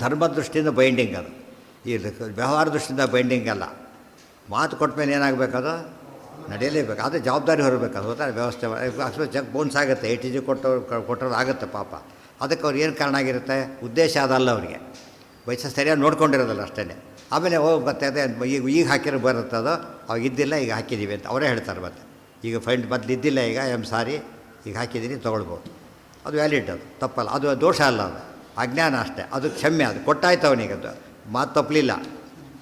ಧರ್ಮ ದೃಷ್ಟಿಯಿಂದ ಬೈಂಡಿಂಗ್ ಅದು. ಈ ವ್ಯವಹಾರ ದೃಷ್ಟಿಯಿಂದ ಬೈಂಡಿಂಗ್ ಅಲ್ಲ. ಮಾತು ಕೊಟ್ಟ ಮೇಲೆ ಏನಾಗಬೇಕದು ನಡೆಯಲೇಬೇಕು. ಅದು ಜವಾಬ್ದಾರಿ ಹೊರಬೇಕು. ಹೋಗ್ತಾರೆ ವ್ಯವಸ್ಥೆ ಅಷ್ಟು ಚೆಕ್ ಬೌನ್ಸ್ ಆಗುತ್ತೆ. ATG ಕೊಟ್ಟರು ಆಗುತ್ತೆ ಪಾಪ. ಅದಕ್ಕೆ ಅವ್ರು ಏನು ಕಾರಣ ಆಗಿರುತ್ತೆ? ಉದ್ದೇಶ ಅದಲ್ಲ ಅವರಿಗೆ. ವಯಸ್ಸು ಸರಿಯಾಗಿ ನೋಡ್ಕೊಂಡಿರೋದಲ್ಲ ಅಷ್ಟೇ. ಆಮೇಲೆ ಮತ್ತೆ ಅದೇ ಈಗ ಹಾಕಿರೋ ಬರುತ್ತದೋ, ಅವಾಗ ಇದ್ದಿಲ್ಲ, ಈಗ ಹಾಕಿದ್ದೀವಿ ಅಂತ ಅವರೇ ಹೇಳ್ತಾರೆ. ಮತ್ತೆ ಈಗ ಫೈಂಡ್ ಮೊದಲು ಇದ್ದಿಲ್ಲ, ಈಗ ಸಾರಿ ಈಗ ಹಾಕಿದ್ದೀನಿ, ತೊಗೊಳ್ಬೋದು. ಅದು ವ್ಯಾಲಿಡ್, ಅದು ತಪ್ಪಲ್ಲ, ಅದು ದೋಷ ಅಲ್ಲ, ಅದು ಅಜ್ಞಾನ ಅಷ್ಟೇ. ಅದು ಕ್ಷಮ್ಯ. ಅದು ಕೊಟ್ಟಾಯ್ತು ಅವನಿಗೆ, ಅದು ಮಾತು ತಪ್ಪಲಿಲ್ಲ,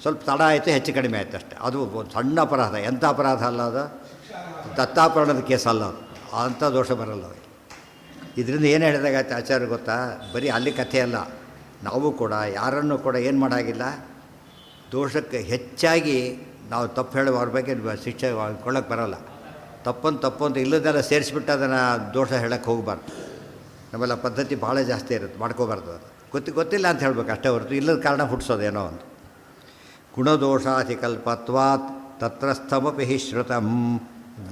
ಸ್ವಲ್ಪ ತಡ ಆಯಿತು, ಹೆಚ್ಚು ಕಡಿಮೆ ಆಯಿತು ಅಷ್ಟೇ. ಅದು ಸಣ್ಣ ಅಪರಾಧ. ಎಂಥ ಅಪರಾಧ ಅಲ್ಲ ಅದು? ದತ್ತಾಪರಣದ ಕೇಸ್ ಅಲ್ಲ ಅದು. ಅಂಥ ದೋಷ ಬರಲ್ಲ ಅವರಿಗೆ. ಇದರಿಂದ ಏನು ಹೇಳಿದಾಗಾಯ್ತು ಆಚಾರ್ಯ ಗೊತ್ತಾ? ಬರೀ ಅಲ್ಲಿ ಕಥೆ ಅಲ್ಲ, ನಾವು ಕೂಡ ಯಾರನ್ನು ಕೂಡ ಏನು ಮಾಡೋಂಗಿಲ್ಲ, ದೋಷಕ್ಕೆ ಹೆಚ್ಚಾಗಿ ನಾವು ತಪ್ಪು ಹೇಳುವ ಅವ್ರ ಬಗ್ಗೆ ಶಿಕ್ಷೆ ಕೊಳ್ಳೋಕ್ಕೆ ಬರೋಲ್ಲ. ತಪ್ಪು ಅಂತ ಇಲ್ಲದೆಲ್ಲ ಸೇರಿಸ್ಬಿಟ್ಟು ಅದನ್ನು ದೋಷ ಹೇಳೋಕ್ಕೆ ಹೋಗಬಾರ್ದು. ನಮ್ಮೆಲ್ಲ ಪದ್ಧತಿ ಭಾಳ ಜಾಸ್ತಿ ಇರುತ್ತೆ, ಮಾಡ್ಕೋಬಾರ್ದು. ಅದು ಗೊತ್ತಿಲ್ಲ ಅಂತ ಹೇಳ್ಬೇಕು ಅಷ್ಟೇ ಹೊರತು ಇಲ್ಲದ ಕಾರಣ ಹುಟ್ಟಿಸೋದೇನೋ ಒಂದು. ಗುಣದೋಷಾಧಿಕಲ್ಪತ್ವಾತ್ ತತ್ರಸ್ಥಮಪಿ ಹಿ ಶ್ರುತಂ.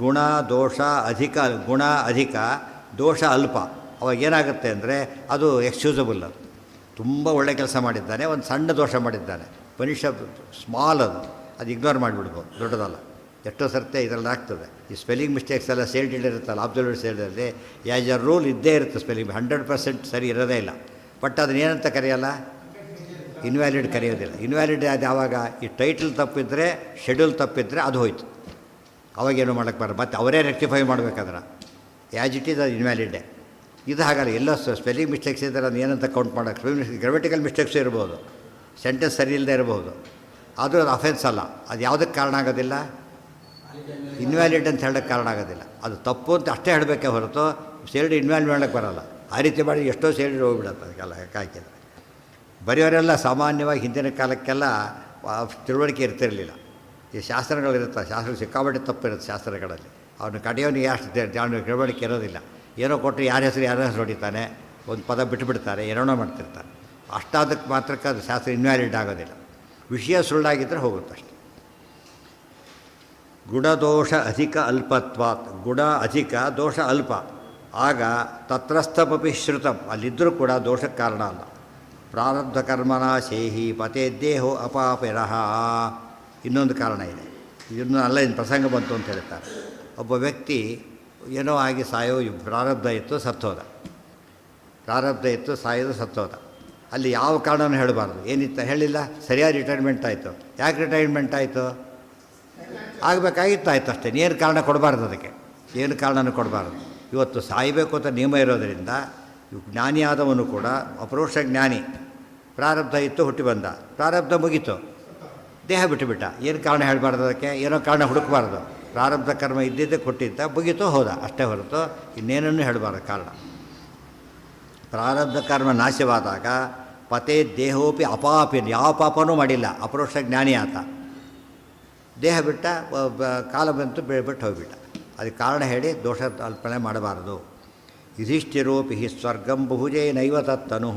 ಗುಣ ದೋಷ ಅಧಿಕ, ದೋಷ ಅಲ್ಪ. ಅವಾಗ ಏನಾಗುತ್ತೆ ಅಂದರೆ ಅದು ಎಕ್ಸ್ಕ್ಯೂಸಬಲ್. ಅದು ತುಂಬ ಒಳ್ಳೆ ಕೆಲಸ ಮಾಡಿದ್ದಾನೆ, ಒಂದು ಸಣ್ಣ ದೋಷ ಮಾಡಿದ್ದಾನೆ, ಮನುಷ್ಯ ಸ್ಮಾಲ್, ಅದು ಇಗ್ನೋರ್ ಮಾಡಿಬಿಡ್ಬೋದು, ದೊಡ್ಡದಲ್ಲ. ಎಷ್ಟೋ ಸರ್ತೆ ಇದರಲ್ಲಿ ಆಗ್ತದೆ. ಈ ಸ್ಪೆಲ್ಲಿಂಗ್ ಮಿಸ್ಟೇಕ್ಸ್ ಎಲ್ಲ ಸೇಲ್ಡ್ ಇರುತ್ತಲ್ಲ, ಅಬ್ಸಲ್ಯೂಟ್ ಸೇಲ್ಡಲ್ಲಿ ಆ್ಯಸ್ ಎ ರೂಲ್ ಇದ್ದೇ ಇರುತ್ತೆ. ಸ್ಪೆಲ್ಲಿಂಗ್ 100% ಸರಿ ಇರೋದೇ ಇಲ್ಲ. ಬಟ್ ಅದನ್ನೇನಂತ ಕರೆಯಲ್ಲ, ಇನ್ವ್ಯಾಲಿಡ್ ಕರೆಯೋದಿಲ್ಲ. ಇನ್ವ್ಯಾಲಿಡ್ ಅದು ಯಾವಾಗ? ಈ ಟೈಟಲ್ ತಪ್ಪಿದ್ರೆ, ಶೆಡ್ಯೂಲ್ ತಪ್ಪಿದ್ರೆ ಅದು ಹೋಯ್ತು, ಅವಾಗೇನು ಮಾಡೋಕ್ಕೆ ಬರೋದು. ಮತ್ತು ಅವರೇ ರೆಕ್ಟಿಫೈ ಮಾಡಬೇಕಾದ್ರೆ ಆ್ಯಸ್ ಇಟ್ ಈಸ್ ಅದು ಇನ್ವ್ಯಾಲಿಡ್ಡೇ. ಇದು ಹಾಗಲ್ಲ. ಎಲ್ಲ ಸ್ಪೆಲ್ಲಿಂಗ್ ಮಿಸ್ಟೇಕ್ಸ್ ಇದ್ದರೆ ಅದು ಏನಂತ ಕೌಂಟ್ ಮಾಡೋಕ್ಕೆ. ಗ್ರಾಮೆಟಿಕಲ್ ಮಿಸ್ಟೇಕ್ಸು ಇರ್ಬೋದು, ಸೆಂಟೆನ್ಸ್ ಸರಿ ಇಲ್ಲದೆ ಇರ್ಬೋದು, ಆದರೂ ಅದು ಅಫೆನ್ಸ್ ಅಲ್ಲ. ಅದು ಯಾವುದಕ್ಕೆ ಕಾರಣ ಆಗೋದಿಲ್ಲ? ಇನ್ವ್ಯಾಲಿಡ್ ಅಂತ ಹೇಳೋಕ್ಕೆ ಕಾರಣ ಆಗೋದಿಲ್ಲ. ಅದು ತಪ್ಪು ಅಂತ ಅಷ್ಟೇ ಹೇಳಬೇಕೆ ಹೊರತು ಸೇಲ್ಡ್ ಇನ್ವ್ಯಾಲಿಡ್ ಮಾಡೋಕ್ಕೆ ಬರೋಲ್ಲ. ಆ ರೀತಿ ಮಾಡಿ ಎಷ್ಟೋ ಸೇಲ್ಡ್ ಹೋಗ್ಬಿಡುತ್ತೆ ಅದಕ್ಕೆಲ್ಲ ಹಾಕಿದರೆ. ಬರೆಯೋರೆಲ್ಲ ಸಾಮಾನ್ಯವಾಗಿ ಹಿಂದಿನ ಕಾಲಕ್ಕೆಲ್ಲ ತಿಳುವಳಿಕೆ ಇರ್ತಿರಲಿಲ್ಲ. ಈ ಶಾಸ್ತ್ರಗಳಿರುತ್ತೆ, ಶಾಸ್ತ್ರ ಸಿಕ್ಕಾಪಟ್ಟೆ ತಪ್ಪಿರುತ್ತೆ ಶಾಸ್ತ್ರಗಳಲ್ಲಿ. ಅವನು ಕಡೆಯವನಿಗೆ ಅಷ್ಟು ತಿಳುವಳಿಕೆ ಇರೋದಿಲ್ಲ. ಏನೋ ಕೊಟ್ಟರೆ ಯಾರ ಹೆಸರು ಹೊಡಿತಾನೆ, ಒಂದು ಪದ ಬಿಟ್ಟುಬಿಡ್ತಾರೆ, ಏನೋ ಮಾಡ್ತಿರ್ತಾರೆ. ಅಷ್ಟಾದಕ್ಕೆ ಮಾತ್ರಕ್ಕೆ ಅದು ಶಾಸ್ತ್ರ ಇನ್ವ್ಯಾಲಿಡ್ ಆಗೋದಿಲ್ಲ. ವಿಷಯ ಸುಳ್ಳಾಗಿದ್ದರೆ ಹೋಗುತ್ತಷ್ಟೆ. ಗುಣದೋಷ ಅಧಿಕ ಅಲ್ಪತ್ವಾತ್. ಗುಣ ಅಧಿಕ, ದೋಷ ಅಲ್ಪ. ಆಗ ತತ್ರಸ್ಥಮಪಿ ಶ್ರುತಂ. ಅಲ್ಲಿದ್ದರೂ ಕೂಡ ದೋಷಕ್ಕೆ ಕಾರಣ ಅಲ್ಲ. ಪ್ರಾರಬ್ಧ ಕರ್ಮನ ಶೇಹಿ ಪತೇದ್ದೇಹೋ ಅಪಾಪಿರಹ. ಇನ್ನೊಂದು ಕಾರಣ ಇದೆ. ಇದನ್ನು ಅಲ್ಲ, ಇನ್ನು ಪ್ರಸಂಗ ಬಂತು ಅಂತ ಹೇಳ್ತಾರೆ. ಒಬ್ಬ ವ್ಯಕ್ತಿ ಏನೋ ಆಗಿ ಪ್ರಾರಬ್ಧ ಇತ್ತು, ಸತ್ತೋದ. ಪ್ರಾರಬ್ಧ ಇತ್ತು, ಸಾಯೋದು, ಸತ್ತೋದ. ಅಲ್ಲಿ ಯಾವ ಕಾರಣನೂ ಹೇಳಬಾರ್ದು. ಏನಿತ್ತು ಹೇಳಿಲ್ಲ, ಸರಿಯಾದ ರಿಟೈರ್ಮೆಂಟ್ ಆಯಿತು. ಯಾಕೆ ರಿಟೈರ್ಮೆಂಟ್ ಆಯಿತು? ಆಗಬೇಕಾಗಿತ್ತು, ಆಯಿತು ಅಷ್ಟೇ. ಏನು ಕಾರಣ ಕೊಡಬಾರ್ದು ಅದಕ್ಕೆ, ಏನು ಕಾರಣನೂ ಕೊಡಬಾರ್ದು. ಇವತ್ತು ಸಾಯಬೇಕು ಅಂತ ನಿಯಮ ಇರೋದರಿಂದ ಜ್ಞಾನಿಯಾದವನು ಕೂಡ ಅಪರೋಕ್ಷ ಜ್ಞಾನಿ. ಪ್ರಾರಬ್ಧ ಇತ್ತು, ಹುಟ್ಟಿ ಬಂದ, ಪ್ರಾರಬ್ಧ ಮುಗೀತು, ದೇಹ ಬಿಟ್ಟುಬಿಟ್ಟ. ಏನು ಕಾರಣ ಹೇಳಬಾರ್ದು ಅದಕ್ಕೆ, ಏನೋ ಕಾರಣ ಹುಡುಕಬಾರ್ದು. ಪ್ರಾರಬ್ಧ ಕರ್ಮ ಇದ್ದಿದ್ದಕ್ಕೆ ಹುಟ್ಟಿದ್ದ, ಮುಗೀತು, ಹೋದ, ಅಷ್ಟೇ ಹೊರತು ಇನ್ನೇನನ್ನು ಹೇಳಬಾರ್ದು ಕಾರಣ. ಪ್ರಾರಬ್ಧ ಕರ್ಮ ನಾಶವಾದಾಗ ಪತೆ ದೇಹೋಪಿ ಅಪಾಪಿನ, ಯಾವ ಪಾಪನೂ ಮಾಡಿಲ್ಲ, ಅಪರೋಕ್ಷ ಜ್ಞಾನಿ ಆತ. ದೇಹ ಬಿಟ್ಟ, ಕಾಲ ಬಂತು, ಬಿಟ್ಟು ಹೋಗಿಬಿಟ್ಟ. ಅದಕ್ಕೆ ಕಾರಣ ಹೇಳಿ ದೋಷ ಅಲ್ಪನೆ ಮಾಡಬಾರದು. ಯುಧಿಷ್ಠಿರೋಪಿ ಹಿ ಸ್ವರ್ಗಂ ಬಹುಜೇ ನೈವ ತತ್ತನು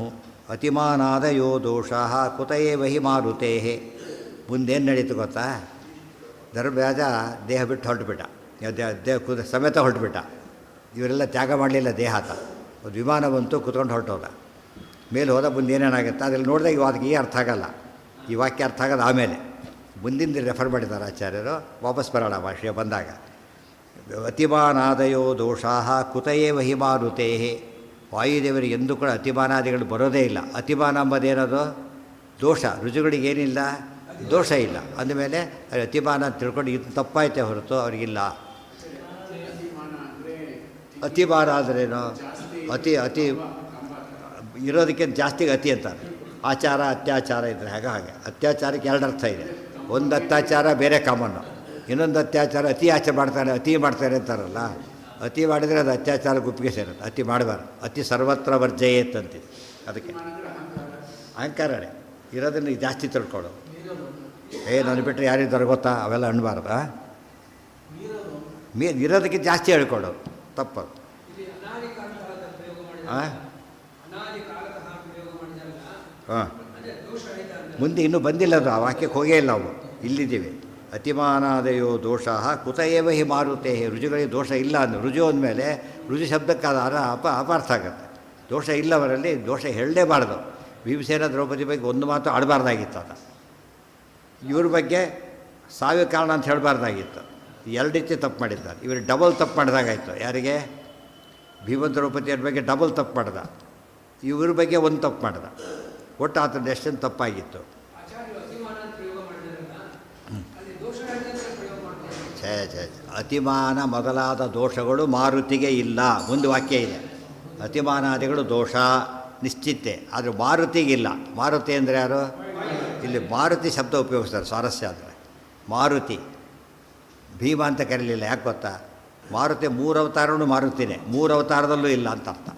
ಅತಿಮಾನಾದಯೋ ದೋಷಃ ಕುತಯೇವ ಹಿ ಮಾರುತೇ. ಮುಂದೇನು ನಡೀತು ಗೊತ್ತಾ? ಧರ್ಮರಾಜ ದೇಹ ಬಿಟ್ಟು ಹೊರಟುಬಿಟ್ಟ, ದೇಹ ಸಮೇತ ಹೊರಟುಬಿಟ್ಟ. ಇವರೆಲ್ಲ ತ್ಯಾಗ ಮಾಡಲಿಲ್ಲ ದೇಹ ಆತ. ಒಂದು ವಿಮಾನ ಬಂತು, ಕೂತ್ಕೊಂಡು ಹೊರಟೋದ. ಮೇಲೆ ಹೋದ, ಮುಂದೆ ಏನೇನಾಗುತ್ತೆ ಅದರಲ್ಲಿ ನೋಡಿದಾಗ ಇವಾಗ ಈ ಅರ್ಥ ಆಗಲ್ಲ, ಈ ವಾಕ್ಯ ಅರ್ಥ ಆಗೋದು ಆಮೇಲೆ. ಮುಂದಿನ ರೆಫರ್ ಮಾಡಿದ್ದಾರೆ ಆಚಾರ್ಯರು. ವಾಪಸ್ ಬರೋಣ ಭಾಷೆ ಬಂದಾಗ. ಅತಿಮಾನಾದಯೋ ದೋಷಾ ಕುತಯೇವ ಹಿ ಮಾರುತೇ. ವಾಯುದೇವರಿಗೆ ಎಂದೂ ಕೂಡ ಅತಿಮಾನಾದಿಗಳು ಬರೋದೇ ಇಲ್ಲ. ಅತಿಮಾನ ಅಂಬೋದೇನದು ದೋಷ. ರುಜುಗಳಿಗೇನಿಲ್ಲ ದೋಷ ಇಲ್ಲ. ಅಂದಮೇಲೆ ಅತಿಮಾನ ಅಂತ ತಿಳ್ಕೊಂಡು ಇದು ತಪ್ಪಾಯ್ತೆ ಹೊರತು ಅವ್ರಿಗಿಲ್ಲ. ಅತಿಮಾನ ಅಂದ್ರೇನು? ಅತಿ ಇರೋದಕ್ಕೆ ಜಾಸ್ತಿಗೆ ಅತಿ ಅಂತಾರೆ. ಆಚಾರ ಅತ್ಯಾಚಾರ ಇದ್ದರೆ ಹಾಗೆ ಅತ್ಯಾಚಾರಕ್ಕೆ ಎರಡು ಅರ್ಥ ಇದೆ. ಒಂದು ಅತ್ಯಾಚಾರ ಬೇರೆ ಕಾಮನ್ನು, ಇನ್ನೊಂದು ಅತ್ಯಾಚಾರ ಅತಿ ಆಚೆ ಮಾಡ್ತಾರೆ, ಅತಿ ಮಾಡ್ತಾರೆ ಅಂತಾರಲ್ಲ. ಅತಿ ಮಾಡಿದರೆ ಅದು ಅತ್ಯಾಚಾರ ಗುಪ್ಪಿಗೆ ಸೇರುತ್ತೆ. ಅತಿ ಮಾಡಬಾರ್ದು. ಅತಿ ಸರ್ವತ್ರ ವರ್ಜಯೇತ್ ಅಂತಿದೆ. ಅದಕ್ಕೆ ಅಹಂಕಾರನೇ ಇರೋದನ್ನು ಜಾಸ್ತಿ ತಿಳ್ಕೊಳ್ಳೋದು. ನಾನು ಬಿಟ್ಟರೆ ಯಾರಿದ್ದಾರೆ ಗೊತ್ತಾ ಅವೆಲ್ಲ ಅನ್ಬಾರ್ದ. ಇರೋದಕ್ಕೆ ಜಾಸ್ತಿ ಹೇಳ್ಕೊಳ್ಳೋದು ತಪ್ಪದು. ಹಾಂ ಹಾಂ ಮುಂದೆ ಇನ್ನೂ ಬಂದಿಲ್ಲ ಅದು. ಆ ವಾಕ್ಯಕ್ಕೆ ಹೋಗೇ ಇಲ್ಲ ಅವು. ಇಲ್ಲಿದ್ದೀವಿ. ಅತಿಮಾನಾದಯೋ ದೋಷ ಕುತಯೇವ ಹಿ ಮಾರುತೇ. ರುಜುಗಳಿಗೆ ದೋಷ ಇಲ್ಲ ಅಂದು ರುಜು ಅಂದಮೇಲೆ ರುಜು ಶಬ್ದಕ್ಕಾದ ಅಪಾರ್ಥ ಆಗುತ್ತೆ. ದೋಷ ಇಲ್ಲವರಲ್ಲಿ ದೋಷ ಹೇಳಲೇಬಾರ್ದು. ಭೀಮಸೇನ ದ್ರೌಪದಿ ಬಗ್ಗೆ ಒಂದು ಮಾತು ಆಡಬಾರ್ದಾಗಿತ್ತು. ಅದು ಇವ್ರ ಬಗ್ಗೆ ಸಾವಿನ ಕಾರಣ ಅಂತ ಹೇಳಬಾರ್ದಾಗಿತ್ತು. ಎರಡು ರೀತಿ ತಪ್ಪು ಮಾಡಿದ್ದಾರೆ. ಇವರು ಡಬಲ್ ತಪ್ಪು ಮಾಡಿದಾಗಾಯ್ತು. ಯಾರಿಗೆ? ಭೀಮ ದ್ರೌಪದಿಯವ್ರ ಬಗ್ಗೆ ಡಬಲ್ ತಪ್ಪು ಮಾಡ್ದ. ಇವ್ರ ಬಗ್ಗೆ ಒಂದು ತಪ್ಪು ಮಾಡ್ದ. ಒಟ್ಟು ಆತನ ಎಷ್ಟೊಂದು ತಪ್ಪಾಗಿತ್ತು. ಛೇ ಅತಿಮಾನ ಮೊದಲಾದ ದೋಷಗಳು ಮಾರುತಿಗೆ ಇಲ್ಲ. ಮುಂದೆ ವಾಕ್ಯ ಇದೆ. ಅತಿಮಾನಾದಿಗಳು ದೋಷ ನಿಶ್ಚಿತೆ, ಆದರೆ ಮಾರುತಿಗಿಲ್ಲ. ಮಾರುತಿ ಅಂದರೆ ಯಾರು? ಇಲ್ಲಿ ಮಾರುತಿ ಶಬ್ದ ಉಪಯೋಗಿಸ್ತಾರೆ. ಸ್ವಾರಸ್ಯ ಆದರೆ ಮಾರುತಿ ಭೀಮ ಅಂತ ಕರೀಲಿಲ್ಲ. ಯಾಕೆ ಗೊತ್ತಾ? ಮಾರುತಿ 3 ಅವತಾರವೂ ಮಾರುತಿನೇ. 3 ಅವತಾರದಲ್ಲೂ ಇಲ್ಲ ಅಂತ ಅರ್ಥ.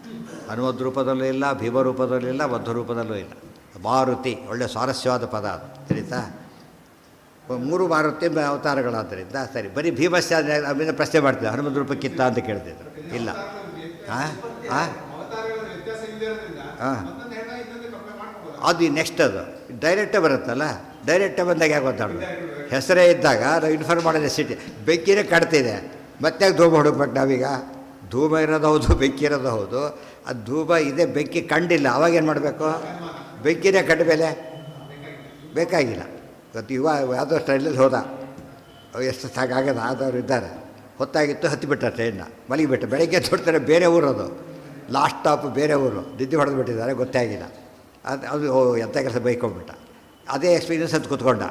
ಹನುಮದ್ ರೂಪದಲ್ಲೂ ಇಲ್ಲ, ಭೀಮ ರೂಪದಲ್ಲೂ ಇಲ್ಲ, ಮಧ್ವ ರೂಪದಲ್ಲೂ ಇಲ್ಲ. ಮಾರುತಿ ಒಳ್ಳೆ ಸ್ವಾರಸ್ಯವಾದ ಪದ ಅದು. ತಿಳಿತಾ? 3 ಮಾರುತಿ ಅವತಾರಗಳಾದ್ದರಿಂದ ಸರಿ. ಬರೀ ಭೀಮಸ್ಯ ಅಭಿನ ಪ್ರಶ್ನೆ ಮಾಡ್ತಿದ್ದೆ, ಹನುಮದ್ ರೂಪಕ್ಕಿತ್ತ ಅಂತ ಕೇಳ್ತಿದ್ರು. ಇಲ್ಲ. ಹಾಂ ಹಾಂ ಹಾಂ ಅದು ನೆಕ್ಸ್ಟ್. ಅದು ಡೈರೆಕ್ಟೇ ಬರುತ್ತಲ್ಲ. ಡೈರೆಕ್ಟೇ ಬಂದಾಗ ಯಾಕೆ ಗೊತ್ತಾಡೋದು? ಹೆಸರೇ ಇದ್ದಾಗ ನಾವು ಇನ್ಫಾರ್ಮ್ ಮಾಡೋದು ಸಿಟಿ ಬೆಂಕಿನೇ ಕಟ್ತಿದೆ. ಮತ್ತೆ ಧೂಮ ಹುಡುಕ್ಬೇಕು ನಾವೀಗ. ಧೂಮ ಇರೋದು ಹೌದು, ಬೆಂಕಿ ಇರೋದು ಹೌದು. ಅದು ಧೂಮ ಇದೆ, ಬೆಂಕಿ ಕಂಡಿಲ್ಲ. ಅವಾಗೇನು ಮಾಡಬೇಕು? ಬೆಂಕಿನೇ ಕಟ್ಟ ಮೇಲೆ ಬೇಕಾಗಿಲ್ಲ. ಇವತ್ತು ಯಾವುದೋ ಸ್ಟೈಲಲ್ಲಿ ಹೋದ, ಎಷ್ಟು ಸಾಕಾಗದ ಆದವ್ರು ಇದ್ದಾರೆ. ಹೊತ್ತಾಗಿತ್ತು, ಹತ್ತಿಬಿಟ್ಟ ಟ್ರೈನ್ನ, ಮಲಗಿಬಿಟ್ಟು. ಬೆಳಗ್ಗೆ ತೊಡ್ತಾರೆ, ಬೇರೆ ಊರದು, ಲಾಸ್ಟ್ ಸ್ಟಾಪ್ ಬೇರೆ ಊರು. ನಿದ್ದೆ ಹೊಡೆದು ಬಿಟ್ಟಿದ್ದಾರೆ, ಗೊತ್ತೇ ಆಗಿಲ್ಲ. ಅದು ಎಂಥ ಕೆಲಸ ಬೈಕೊಂಡ್ಬಿಟ್ಟ. ಅದೇ ಎಕ್ಸ್ಪೀರಿಯನ್ಸ್ ಅಂತ ಕೂತ್ಕೊಂಡ.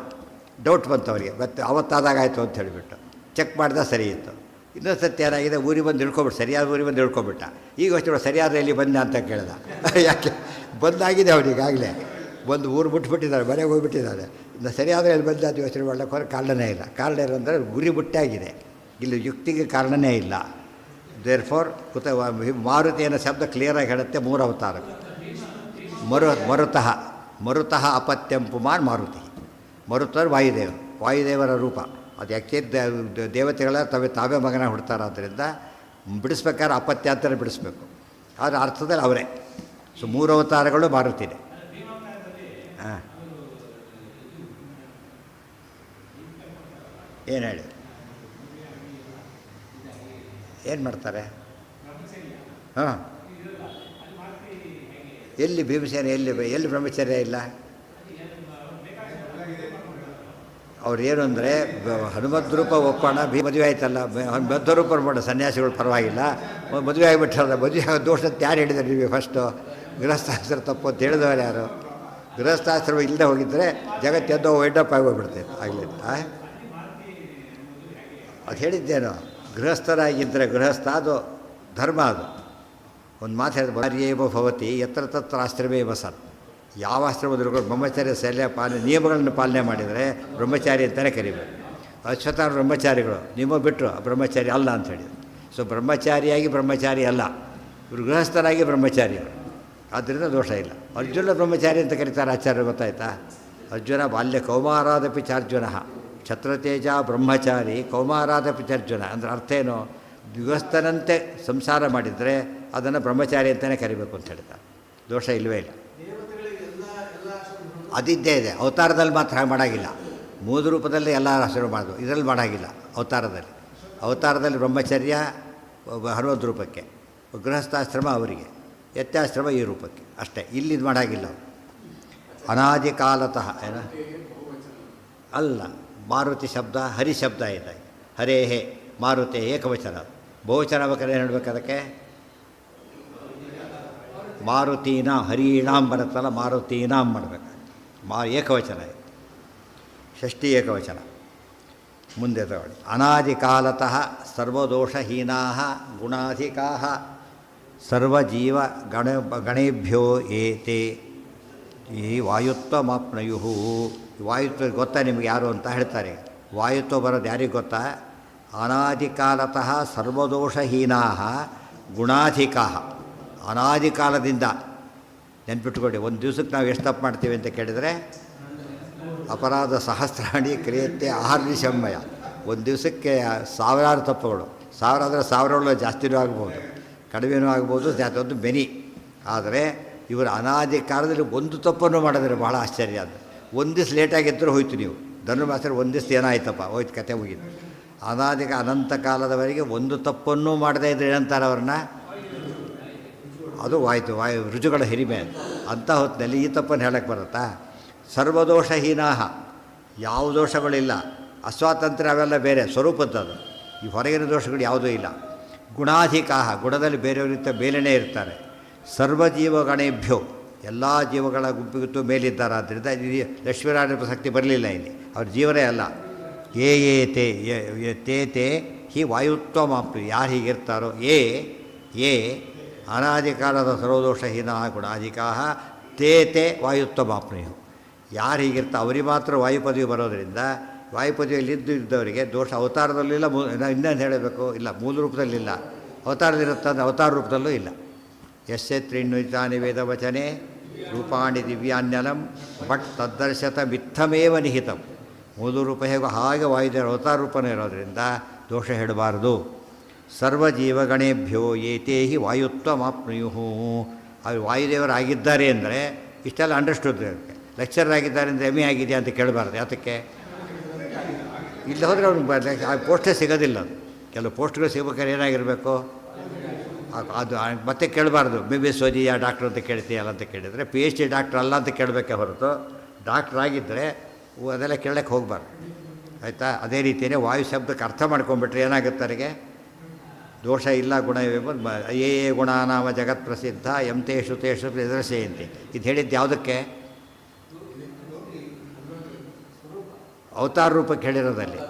ಡೌಟ್ ಬಂತು ಅವರಿಗೆ. ಮತ್ತೆ ಅವತ್ತಾದಾಗ ಆಯಿತು ಅಂತ ಹೇಳಿಬಿಟ್ಟು ಚೆಕ್ ಮಾಡಿದ, ಸರಿ ಇತ್ತು. ಇನ್ನೊಂದು ಸತ್ಯ ಏನಾಗಿದೆ, ಊರಿಗೆ ಬಂದು ಇಳ್ಕೊಬಿಟ್ಟು, ಸರಿಯಾದ ಊರಿಗೆ ಬಂದು ಇಳ್ಕೊಬಿಟ್ಟ. ಈಗ ಅಷ್ಟು ಸರಿಯಾದ ಎಲ್ಲಿ ಬಂದ ಅಂತ ಕೇಳಿದ. ಯಾಕೆ ಬಂದಾಗಿದೆ ಅವನಿಗಾಗಲೇ. ಬಂದು ಊರು ಬಿಟ್ಬಿಟ್ಟಿದ್ದಾರೆ, ಮನೆಗೆ ಹೋಗಿಬಿಟ್ಟಿದ್ದಾರೆ. ಇನ್ನು ಸರಿಯಾದ ಎಲ್ಲಿ ಬಂದ ಅದು ಯೋಚನೆ ಮಾಡ್ಲಿಕ್ಕೆ ಹೋದ್ರೆ ಕಾರಣನೇ ಇಲ್ಲ. ಕಾರಣ ಏನಂದರೆ ಗುರಿ ಬಿಟ್ಟಾಗಿದೆ. ಇಲ್ಲಿ ಯುಕ್ತಿಗೆ ಕಾರಣನೇ ಇಲ್ಲ. ದೇರ್ ಫಾರ್ ಮಾರುತಿ ಅನ್ನೋ ಶಬ್ದ ಕ್ಲಿಯರಾಗಿ ಹೇಳುತ್ತೆ. 3 ಅವತಾರ. ಮರುತಃ ಅಪತ್ಯಂ ಪುಮಾನ್ ಮಾರುತಿ. ಮರುತರು ವಾಯುದೇವರ ರೂಪ. ಅದು ಯಾಕೆ ದೇವತೆಗಳ ತಾವೇ ಮಗನ ಹುಡ್ತಾರಾದ್ದರಿಂದ ಬಿಡಿಸ್ಬೇಕಾದ್ರೆ ಅಪತ್ಯ ಅಂತಲೇ ಬಿಡಿಸ್ಬೇಕು. ಆದರೆ ಅರ್ಥದಲ್ಲಿ ಅವರೇ. ಸೊ 3 ಅವತಾರಗಳು ಮಾರುತಿನೇ. ಹಾಂ ಏನು ಹೇಳಿ? ಏನು ಮಾಡ್ತಾರೆ? ಹಾಂ ಎಲ್ಲಿ ಭೀಮಸೇನ, ಎಲ್ಲಿ ಬ್ರಹ್ಮಚರ್ಯ ಇಲ್ಲ? ಅವ್ರು ಏನು ಅಂದರೆ ಹನುಮದ್ ರೂಪ ಒಪ್ಪೋಣ, ಮದುವೆ ಆಯ್ತಲ್ಲ, ಮಧ್ವ ರೂಪ ಮಾಡ ಸನ್ಯಾಸಿಗಳು ಪರವಾಗಿಲ್ಲ. ಮದುವೆ ಆಗಿಬಿಟ್ರಲ್ಲ, ಮದುವೆ ದೋಷ ಯಾರು ಹೇಳಿದ್ದಾರೆ ನೀವು? ಫಸ್ಟು ಗೃಹಸ್ಥಾಶ್ರಮ ತಪ್ಪು ಅಂತ ಹೇಳಿದವರು ಯಾರು? ಗೃಹಸ್ಥಾಶ್ರಮ ಇಲ್ಲದೆ ಹೋಗಿದ್ದರೆ ಜಗತ್ತೆದ್ದೋ ವೈಡಪ್ ಆಗೋಗ್ಬಿಡ್ತೈತೆ ಆಗಲಿ. ಅದು ಹೇಳಿದ್ದೇನು? ಗೃಹಸ್ಥರಾಗಿದ್ದರೆ ಗೃಹಸ್ಥ ಅದು ಧರ್ಮ. ಅದು ಒಂದು ಮಾತು ಹೇಳಿದ, ಭಾರ್ಯೇವ ಭವತಿ ಯತ್ರ ತತ್ರ ಆಶ್ರಮೇವ ಸತ್. ಯಾವ ಆಶ್ರಮದಲ್ಲೂ ಬ್ರಹ್ಮಚಾರ್ಯ ಶೈಲ್ಯ ನಿಯಮಗಳನ್ನು ಪಾಲನೆ ಮಾಡಿದರೆ ಬ್ರಹ್ಮಚಾರಿ ಅಂತಲೇ ಕರಿಬೇಕು. ಅಶ್ವತ್ಥ ಬ್ರಹ್ಮಚಾರಿಗಳು, ನಿಮ್ಮ ಬಿಟ್ಟರು ಬ್ರಹ್ಮಚಾರಿ ಅಲ್ಲ ಅಂತ ಹೇಳಿದರು. ಸೊ ಬ್ರಹ್ಮಚಾರಿಯಾಗಿ ಬ್ರಹ್ಮಚಾರಿ ಅಲ್ಲ, ಇವರು ಗೃಹಸ್ಥರಾಗಿ ಬ್ರಹ್ಮಚಾರಿಗಳು. ಆದ್ದರಿಂದ ದೋಷ ಇಲ್ಲ. ಅರ್ಜುನ ಬ್ರಹ್ಮಚಾರಿ ಅಂತ ಕರೀತಾರೆ ಆಚಾರ್ಯ, ಗೊತ್ತಾಯ್ತಾ? ಅರ್ಜುನ ಬಾಲ್ಯ ಕೌಮಾರಾದಪಿ ಚಾರ್ಜುನ ಛತ್ರತೇಜ ಬ್ರಹ್ಮಚಾರಿ ಕೌಮಾರಾದಪಿ ಚಾರ್ಜುನ. ಅಂದರೆ ಅರ್ಥ ಏನು? ಗೃಹಸ್ಥನಂತೆ ಸಂಸಾರ ಮಾಡಿದರೆ ಅದನ್ನು ಬ್ರಹ್ಮಚಾರಿ ಅಂತಲೇ ಕರಿಬೇಕು ಅಂತ ಹೇಳ್ತಾರೆ. ದೋಷ ಇಲ್ಲವೇ ಇಲ್ಲ. ಅದಿದ್ದೇ ಇದೆ. ಅವತಾರದಲ್ಲಿ ಮಾತ್ರ ಹಾಗೆ ಮಾಡೋಂಗಿಲ್ಲ. 3 ರೂಪದಲ್ಲಿ ಎಲ್ಲ ಆಶ್ರಮ ಮಾಡೋದು, ಇದರಲ್ಲಿ ಮಾಡೋಂಗಿಲ್ಲ. ಅವತಾರದಲ್ಲಿ ಬ್ರಹ್ಮಚರ್ಯ ಹನುಮದ್ ರೂಪಕ್ಕೆ, ಗೃಹಸ್ಥಾಶ್ರಮ ಅವರಿಗೆ, ಯತ್ಯಾಶ್ರಮ ಈ ರೂಪಕ್ಕೆ ಅಷ್ಟೇ. ಇಲ್ಲಿ ಇದು ಮಾಡೋಂಗಿಲ್ಲ. ಅನಾದಿ ಕಾಲತಃ ಅಲ್ಲ. ಮಾರುತಿ ಶಬ್ದ ಹರಿ ಶಬ್ದ ಇದೆ. ಹರೇಹೇ ಮಾರುತಿ ಏಕವಚನ. ಬಹುವಚನ ಬೇಕಾದ್ರೆ ಏನು ಹೇಳ್ಬೇಕು ಅದಕ್ಕೆ? ಮಾರುತೀನಾಂ, ಹರೀಣಾಂ ಬರುತ್ತಲ್ಲ, ಮಾರುತೀನಾಂ ಮಾಡಬೇಕು. ಏಕವಚನ, ಷಷ್ಠಿ ಏಕವಚನ. ಮುಂದೆ ತಗೊಳ್ಳಿ. ಅನಾದಿಕಾಲತಃ ಸರ್ವದೋಷಹೀನಾ ಗುಣಾಧಿಕಾ ಸರ್ವಜೀವ ಗಣೇಭ್ಯೋ ಏತೆ ಈ ವಾಯುತ್ವಮಾಪ್ನಯು. ವಾಯುತ್ವ ಗೊತ್ತಾ ನಿಮಗೆ ಯಾರು ಅಂತ ಹೇಳ್ತಾರೆ. ವಾಯುತ್ವ ಬರೋದು ಯಾರಿಗೆ ಗೊತ್ತಾ? ಅನಾದಿಕಾಲತಃ ಸರ್ವದೋಷಹೀನಾ ಗುಣಾಧಿಕಾ. ಅನಾದಿ ಕಾಲದಿಂದ ನೆನ್ಪಿಟ್ಕೊಳ್ಳಿ. ಒಂದು ದಿವ್ಸಕ್ಕೆ ನಾವು ಎಷ್ಟು ತಪ್ಪು ಮಾಡ್ತೀವಿ ಅಂತ ಕೇಳಿದರೆ, ಅಪರಾಧ ಸಹಸ್ರಾಣಿ ಕ್ರಿಯತೆ ಆಹಾರ್ನಿಶಮ್ಮಯ. ಒಂದು ದಿವಸಕ್ಕೆ ಸಾವಿರಾರು ತಪ್ಪುಗಳು. ಸಾವಿರ ಅಂದರೆ ಸಾವಿರಗಳು ಜಾಸ್ತಿನೂ ಆಗ್ಬೋದು, ಕಡಿಮೆನೂ ಆಗ್ಬೋದು, ಒಂದು ಮೆನಿ. ಆದರೆ ಇವರು ಅನಾದಿ ಕಾಲದಲ್ಲಿ ಒಂದು ತಪ್ಪನ್ನು ಮಾಡಿದ್ರೆ ಬಹಳ ಆಶ್ಚರ್ಯ. ಅದು ಒಂದು ದಿವ್ಸ ಲೇಟಾಗಿದ್ದರೂ ಹೋಯ್ತು. ನೀವು ಧನುರ್ಮಾಸರು ಒಂದು ದಿವ್ಸ ಏನಾಯ್ತಪ್ಪ, ಹೋಯ್ತು, ಕತೆ ಮುಗೀತು. ಅನಂತ ಕಾಲದವರೆಗೆ ಒಂದು ತಪ್ಪನ್ನೂ ಮಾಡದೇ ಇದ್ರೆ ಏನಂತಾರೆ ಅವ್ರನ್ನ? ಅದು ರುಜುಗಳ ಹಿರಿಮೆ. ಅಂಥ ಹೊತ್ತಿನಲ್ಲಿ ಈ ತಪ್ಪನ್ನು ಹೇಳಕ್ಕೆ ಬರುತ್ತಾ? ಸರ್ವದೋಷಹೀನಾ, ಯಾವ ದೋಷಗಳಿಲ್ಲ. ಅಸ್ವಾತಂತ್ರ್ಯ ಅವೆಲ್ಲ ಬೇರೆ ಸ್ವರೂಪದ್ದದು. ಈ ಹೊರಗಿನ ದೋಷಗಳು ಯಾವುದೂ ಇಲ್ಲ. ಗುಣಾಧಿಕಾಹ, ಗುಣದಲ್ಲಿ ಬೇರೆಯವರಿಗಿಂತ ಮೇಲೇ ಇರ್ತಾರೆ. ಸರ್ವಜೀವಗಣೇಭ್ಯೋ, ಎಲ್ಲ ಜೀವಗಳ ಗುಂಪಿಗಿತ್ತು ಮೇಲಿದ್ದಾರೆ. ಆದ್ದರಿಂದ ಲಕ್ಷ್ಮೀನಾರಾಯಣ ಪ್ರಸಕ್ತಿ ಬರಲಿಲ್ಲ ಇಲ್ಲಿ. ಅವ್ರ ಜೀವನೇ ಅಲ್ಲ. ತೇ ಹಿ ವಾಯುತ್ವ ಮಾಪ್ತು. ಯಾರು ಹೀಗಿರ್ತಾರೋ ಏ ಅನಾದಿ ಕಾಲದ ಸರ್ವದೋಷಹೀನ ಗುಣಾಧಿಕಾ ತೇ ವಾಯುತ್ವ ಮಾಪ್ನುಯು. ಯಾರು ಹೀಗಿರ್ತಾ ಅವರಿಗೆ ಮಾತ್ರ ವಾಯುಪದವಿ ಬರೋದರಿಂದ ವಾಯುಪದವಿಯಲ್ಲಿದ್ದವರಿಗೆ ದೋಷ ಅವತಾರದಲ್ಲಿಲ್ಲ. ಇನ್ನೇನು ಹೇಳಬೇಕು? ಇಲ್ಲ, ಮೂಲ ರೂಪದಲ್ಲಿಲ್ಲ. ಅವತಾರದಲ್ಲಿರುತ್ತಂದ್ರೆ ಅವತಾರ ರೂಪದಲ್ಲೂ ಇಲ್ಲ. ಯಸ್ಯ ತ್ರೀಣ್ವಿತಾನಿ ವೇದವಚನೆ ರೂಪಾಣಿ ದಿವ್ಯಾನ್ಯಲಂ ಬಟ್ ತದ್ದರ್ಶತ ಮಿಥಮೇವ ನಿಹಿತಂ. ಮೂಲ ರೂಪ ಹೇಗೋ ಹಾಗೆ ವಾಯುದೇವರ ಅವತಾರ ರೂಪನೇ ಇರೋದರಿಂದ ದೋಷ ಹೇಳಬಾರ್ದು. ಸರ್ವಜೀವಗಣೇಭ್ಯೋ ಏತೇ ಹಿ ವಾಯುತ್ವಮಾಪ್ನುಯು. ಅವರು ವಾಯುದೇವರಾಗಿದ್ದಾರೆ ಅಂದರೆ ಇಷ್ಟೆಲ್ಲ ಅಂಡರ್ಸ್ಟುಡ್ ಇರುತ್ತೆ. ಲೆಕ್ಚರರ್ ಆಗಿದ್ದಾರೆ ಅಂದರೆ ಎಮ್ಮೆ ಆಗಿದೆಯಾ ಅಂತ ಕೇಳಬಾರ್ದು. ಯಾತಕ್ಕೆ? ಇಲ್ಲ ಹೋದರೆ ಅವ್ನಿಗೆ ಆ ಪೋಸ್ಟೇ ಸಿಗೋದಿಲ್ಲ. ಅದು ಕೆಲವು ಪೋಸ್ಟ್ಗಳು ಸಿಗ್ಬೇಕಾದ್ರೆ ಏನಾಗಿರಬೇಕು? ಅದು ಮತ್ತೆ ಕೇಳಬಾರ್ದು. BBS ಓದಿಯಾ ಡಾಕ್ಟ್ರು ಅಂತ ಕೇಳ್ತೀಯಲ್ಲ ಅಂತ ಕೇಳಿದರೆ PhD ಡಾಕ್ಟ್ರ್ ಅಲ್ಲ ಅಂತ ಕೇಳಬೇಕೆ ಹೊರತು, ಡಾಕ್ಟ್ರ್ ಆಗಿದ್ದರೆ ಅದೆಲ್ಲ ಕೇಳಕ್ಕೆ ಹೋಗಬಾರ್ದು. ಆಯಿತಾ? ಅದೇ ರೀತಿಯೇ ವಾಯು ಶಬ್ದಕ್ಕೆ ಅರ್ಥ ಮಾಡ್ಕೊಂಡ್ಬಿಟ್ರೆ ಏನಾಗುತ್ತೆ ಅವರಿಗೆ? ದೋಷ ಇಲ್ಲ, ಗುಣ ಇವೆ. ಯೇ ಗುಣ ನಾಮ ಜಗತ್ ಪ್ರಸಿದ್ಧ ಎಂತೇಷು ತೇಷು ಎದುರಸೆಯಂತೆ. ಇದು ಹೇಳಿದ್ದು ಯಾವುದಕ್ಕೆ? ಅವತಾರ ರೂಪಕ್ಕೆ ಹೇಳಿರೋದಲ್ಲಿ.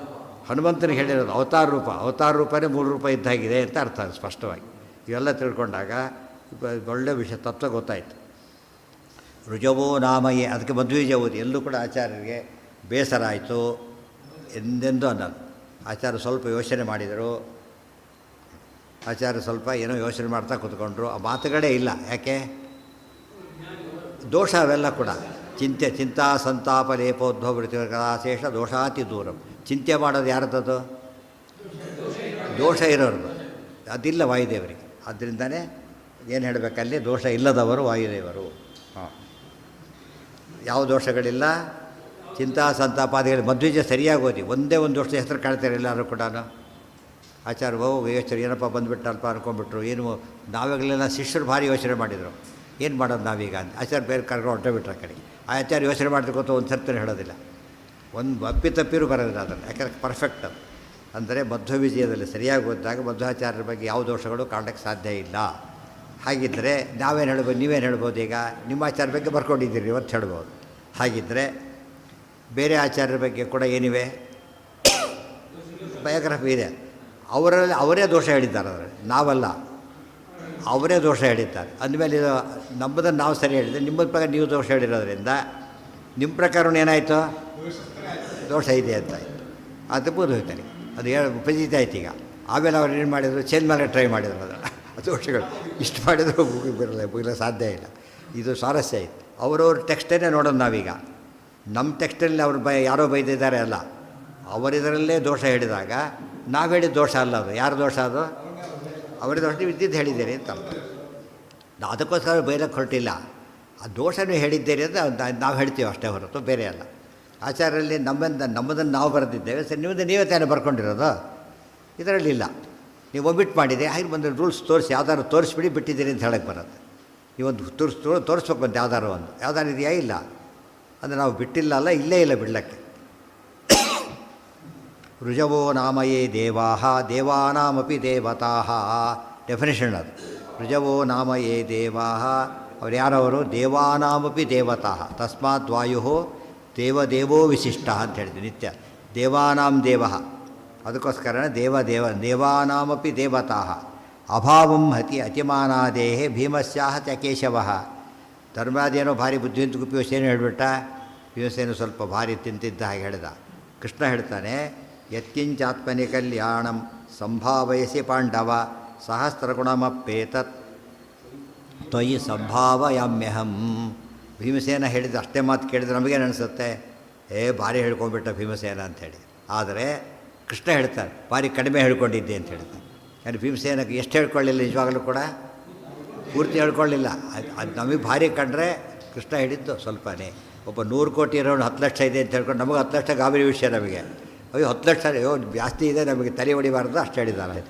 ಹನುಮಂತನಿಗೆ ಹೇಳಿರೋದು ಅವತಾರ ರೂಪನೇ ಮೂಲ ರೂಪ ಇದ್ದಾಗಿದೆ ಅಂತ ಅರ್ಥ. ಸ್ಪಷ್ಟವಾಗಿ ಇವೆಲ್ಲ ತಿಳ್ಕೊಂಡಾಗ ಒಳ್ಳೆ ವಿಷಯ ತತ್ವ ಗೊತ್ತಾಯಿತು. ರುಜವೋ ನಾಮಯೇ, ಅದಕ್ಕೆ ಮಧ್ವೀಜ ಓದಿ. ಎಲ್ಲೂ ಕೂಡ ಆಚಾರ್ಯರಿಗೆ ಬೇಸರ ಆಯಿತು ಎಂದೆಂದು ಅನ್ನೋದು. ಆಚಾರ್ಯ ಸ್ವಲ್ಪ ಯೋಚನೆ ಮಾಡಿದರು. ಆಚಾರ್ಯ ಸ್ವಲ್ಪ ಏನೋ ಯೋಚನೆ ಮಾಡ್ತಾ ಕೂತ್ಕೊಂಡ್ರು. ಆ ಮಾತುಗಳೇ ಇಲ್ಲ. ಯಾಕೆ? ದೋಷ ಅವೆಲ್ಲ ಕೂಡ ಚಿಂತಾ ಸಂತಾಪ ಲೇಪೋದ್ಭವೃತಿಶೇಷ ದೋಷಾತಿ ದೂರಂ. ಚಿಂತೆ ಮಾಡೋದು ಯಾರದ್ದು? ದೋಷ ಇರೋರು. ಅದಿಲ್ಲ ವಾಯುದೇವರಿಗೆ. ಆದ್ದರಿಂದನೇ ಏನು ಹೇಳಬೇಕಲ್ಲಿ? ದೋಷ ಇಲ್ಲದವರು ವಾಯುದೇವರು. ಹಾಂ, ಯಾವ ದೋಷಗಳಿಲ್ಲ? ಚಿಂತಾ ಸಂತಾಪಾದಿಗಳು. ಮಧ್ವೀಜ ಸರಿಯಾಗಿ ಓದಿ. ಒಂದೇ ಒಂದು ದೋಷದ ಹೆಸರು ಕಾಣ್ತಾರೆ ಎಲ್ಲರೂ ಕೂಡ. ಆಚಾರ್ಯ ಯೋಚನೆ ಏನಪ್ಪ ಬಂದುಬಿಟ್ಟಲ್ಪ ಅಂದ್ಕೊಂಡ್ಬಿಟ್ರು. ಏನು ನಾವಾಗಲೆಲ್ಲ ಶಿಷ್ಯರು ಭಾರಿ ಯೋಚನೆ ಮಾಡಿದರು. ಏನು ಮಾಡೋದು ನಾವೀಗ ಅಂತ. ಆಚಾರ್ಯ ಬೇರೆ ಕರ್ಕೊಂಡು ಹೊರಟೋಗ್ಬಿಟ್ರೆ ಆ ಕಡೆ. ಆ ಆಚಾರ್ಯ ಯೋಚನೆ ಮಾಡ್ತಿಕೊತ ಒಂದು ಸರ್ತಿನ ಹೇಳೋದಿಲ್ಲ. ಒಂದು ಅಪ್ಪಿತಪ್ಪಿರೂ ಬರೋದಿಲ್ಲ ಅದನ್ನು. ಯಾಕಂದರೆ ಪರ್ಫೆಕ್ಟ್ ಅದು. ಅಂದರೆ ಮಧ್ವ ವಿಜಯದಲ್ಲಿ ಸರಿಯಾಗಿ ಓದಿದಾಗ ಮಧ್ವಾಚಾರ್ಯರ ಬಗ್ಗೆ ಯಾವ ದೋಷಗಳು ಕಾಣಕ್ಕೆ ಸಾಧ್ಯ ಇಲ್ಲ. ಹಾಗಿದ್ದರೆ ನಾವೇನು ಹೇಳ್ಬೋದು? ನೀವೇನು ಹೇಳ್ಬೋದು? ಈಗ ನಿಮ್ಮ ಆಚಾರ್ಯ ಬಗ್ಗೆ ಬರ್ಕೊಂಡಿದ್ದೀರಿ ಇವತ್ತು ಹೇಳ್ಬೋದು. ಹಾಗಿದ್ದರೆ ಬೇರೆ ಆಚಾರ್ಯರ ಬಗ್ಗೆ ಕೂಡ ಏನಿವೆ? ಬಯೋಗ್ರಫಿ ಇದೆ. ಅವರಲ್ಲಿ ಅವರೇ ದೋಷ ಹೇಳಿದ್ದಾರೆ. ಅದರಲ್ಲಿ ನಾವಲ್ಲ, ಅವರೇ ದೋಷ ಹೇಳಿದ್ದಾರೆ. ಅಂದಮೇಲೆ ಇದು ನಮ್ಮದನ್ನು ನಾವು ಸರಿ ಹೇಳಿದರೆ, ನಿಮ್ಮ ಪ್ರಕಾರ ನೀವು ದೋಷ ಹೇಳಿರೋದ್ರಿಂದ ನಿಮ್ಮ ಪ್ರಕಾರ ಏನಾಯಿತು? ದೋಷ ಇದೆ ಅಂತ ಆಯಿತು. ಅದು ಹೋಗ್ತಾರೆ. ಅದು ಉಪಜಿತ ಆಯ್ತು. ಈಗ ಆಮೇಲೆ ಅವ್ರು ಏನು ಮಾಡಿದರು? ಚೇಂಜ್ ಮಾಡಿ ಟ್ರೈ ಮಾಡಿದರು. ಅದನ್ನು ದೋಷಗಳು ಇಷ್ಟು ಮಾಡಿದರೂ ಮುಗಿಲ್ಲ, ಸಾಧ್ಯ ಇಲ್ಲ. ಇದು ಸ್ವಾರಸ್ಯ ಆಯಿತು. ಅವರವ್ರ ಟೆಕ್ಸ್ಟನ್ನೇ ನೋಡೋದು ನಾವೀಗ. ನಮ್ಮ ಟೆಕ್ಸ್ಟಲ್ಲಿ ಅವ್ರು ಯಾರೋ ಬೈದಿದ್ದಾರೆ ಅಲ್ಲ, ಅವರಿದರಲ್ಲೇ ದೋಷ ಹೇಳಿದಾಗ ನಾವು ಹೇಳಿದ ದೋಷ ಅಲ್ಲ ಅದು. ಯಾರು ದೋಷ ಅದು? ಅವರ ದೋಷ. ನೀವು ಇದ್ದಿದ್ದು ಹೇಳಿದ್ದೀರಿ ಅಂತ ಅರ್ಥ. ಅದಕ್ಕೋಸ್ಕರ ಬೈಲಕ್ಕೆ ಹೊರಟಿಲ್ಲ. ಆ ದೋಷನೂ ಹೇಳಿದ್ದೀರಿ ಅಂತ ನಾವು ಹೇಳ್ತೀವಿ ಅಷ್ಟೇ ಹೊರತು ಬೇರೆ ಅಲ್ಲ. ಆಚಾರ್ಯರಲ್ಲಿ ನಮ್ಮದನ್ನು ನಾವು ಬರೆದಿದ್ದೇವೆ. ಸರಿ, ನಿಮ್ಮದು ನೀವೇ ತಾನೇ ಬರ್ಕೊಂಡಿರೋದು. ಇದರಲ್ಲಿಲ್ಲ. ನೀವು ಒಬ್ಬಿಟ್ಟು ಮಾಡಿದೆ. ಹಾಗೆ ಬಂದು ರೂಲ್ಸ್ ತೋರಿಸಿ, ಯಾವ್ದಾದ್ರು ತೋರಿಸ್ಬಿಡಿ ಬಿಟ್ಟಿದ್ದೀರಿ ಅಂತ ಹೇಳಕ್ಕೆ ಬರುತ್ತೆ. ನೀವೊಂದು ತೋರಿಸ್ಬೇಕು ಬಂದು ಯಾವ್ದಾರು ಇದೆಯಾ? ಇಲ್ಲ. ಅಂದರೆ ನಾವು ಬಿಟ್ಟಿಲ್ಲ ಅಲ್ಲ, ಇಲ್ಲೇ ಇಲ್ಲ ಬಿಡಲಿಕ್ಕೆ. ಋಜವೋ ನಾಮಯೇ ದೇವಾಹ ದೇವಾನಾಮಪಿ ದೇವತಾಹ. ಡೆಫಿನೇಷನ್ ಅದು. ಋಜವೋ ನಾಮಯೇ ದೇವಾಹ, ಅವ್ರು ಯಾರವರು? ದೇವಾನಾಮಪಿ ದೇವತಾಹ. ತಸ್ಮಾತ್ ವಾಯು ದೇವದೇವೋ ವಿಶಿಷ್ಟ ಅಂತ ಹೇಳಿದ್ವಿ ನಿತ್ಯ. ದೇವಾನಾಂ ದೇವ, ಅದಕ್ಕೋಸ್ಕರ ದೇವಾನಾಮಪಿ ದೇವತಾಹ. ಅಭಾವಂ ಹತಿ ಅತಿಮಾನಾದೇಹೇ ಭೀಮಸ್ಯಾಹ ಚ ಕೇಶವಃ. ಧರ್ಮರಾಜೇನೋ ಭಾರಿ ಬುದ್ಧಿವಂತ ಉಪಯೋಗಿಸೇನು ಹೇಳಿಬಿಟ್ಟ. ಭೀಮಸೇನು ಸ್ವಲ್ಪ ಭಾರಿ ತಿಂತಿದ್ದ ಹಾಗೆ ಹೇಳಿದ. ಕೃಷ್ಣ ಹೇಳ್ತಾನೆ, ಯತ್ಕಿಂಚಾತ್ಮನಿ ಕಲ್ಯಾಣಂ ಸಂಭಾವಯಸಿ ಪಾಂಡವ ಸಹಸ್ರಗುಣಮಪ್ಪೇತತ್ ತ್ವಯಿ ಸಂಭಾವಯಾಮ್ಯಹಂ. ಭೀಮಸೇನ ಹೇಳಿದ ಅಷ್ಟೇ ಮಾತು ಕೇಳಿದ್ರೆ ನಮಗೇನು ಅನಿಸುತ್ತೆ? ಭಾರಿ ಹೇಳ್ಕೊಂಡ್ಬಿಟ್ಟ ಭೀಮಸೇನ ಅಂಥೇಳಿ. ಆದರೆ ಕೃಷ್ಣ ಹೇಳ್ತಾರೆ ಭಾರಿ ಕಡಿಮೆ ಹೇಳ್ಕೊಂಡಿದ್ದೆ ಅಂತ ಹೇಳ್ತಾರೆ. ಯಾರು ಭೀಮಸೇನಕ್ಕೆ ಎಷ್ಟು ಹೇಳ್ಕೊಳ್ಳಿಲ್ಲ, ನಿಜವಾಗಲೂ ಕೂಡ ಪೂರ್ತಿ ಹೇಳ್ಕೊಳ್ಳಿಲ್ಲ. ಅದು ನಮಗೆ ಭಾರಿ ಕಂಡ್ರೆ ಕೃಷ್ಣ ಹೇಳಿದ್ದು ಸ್ವಲ್ಪನೇ. ಒಬ್ಬ 100 ಕೋಟಿ ಇರೋನು 10 ಲಕ್ಷ ಇದೆ ಅಂತ ಹೇಳ್ಕೊಂಡು ನಮಗೆ 10 ಲಕ್ಷ ಗಾಬರಿ ವಿಷಯ. ನಮಗೆ ಅಯ್ಯೋ 10 ಲಕ್ಷ ಜಾಸ್ತಿ ಇದೆ, ನಮಗೆ ತಲೆ ಹೊಡಿಬಾರ್ದು ಅಷ್ಟು ಹೇಳಿದ್ದಾರೆ.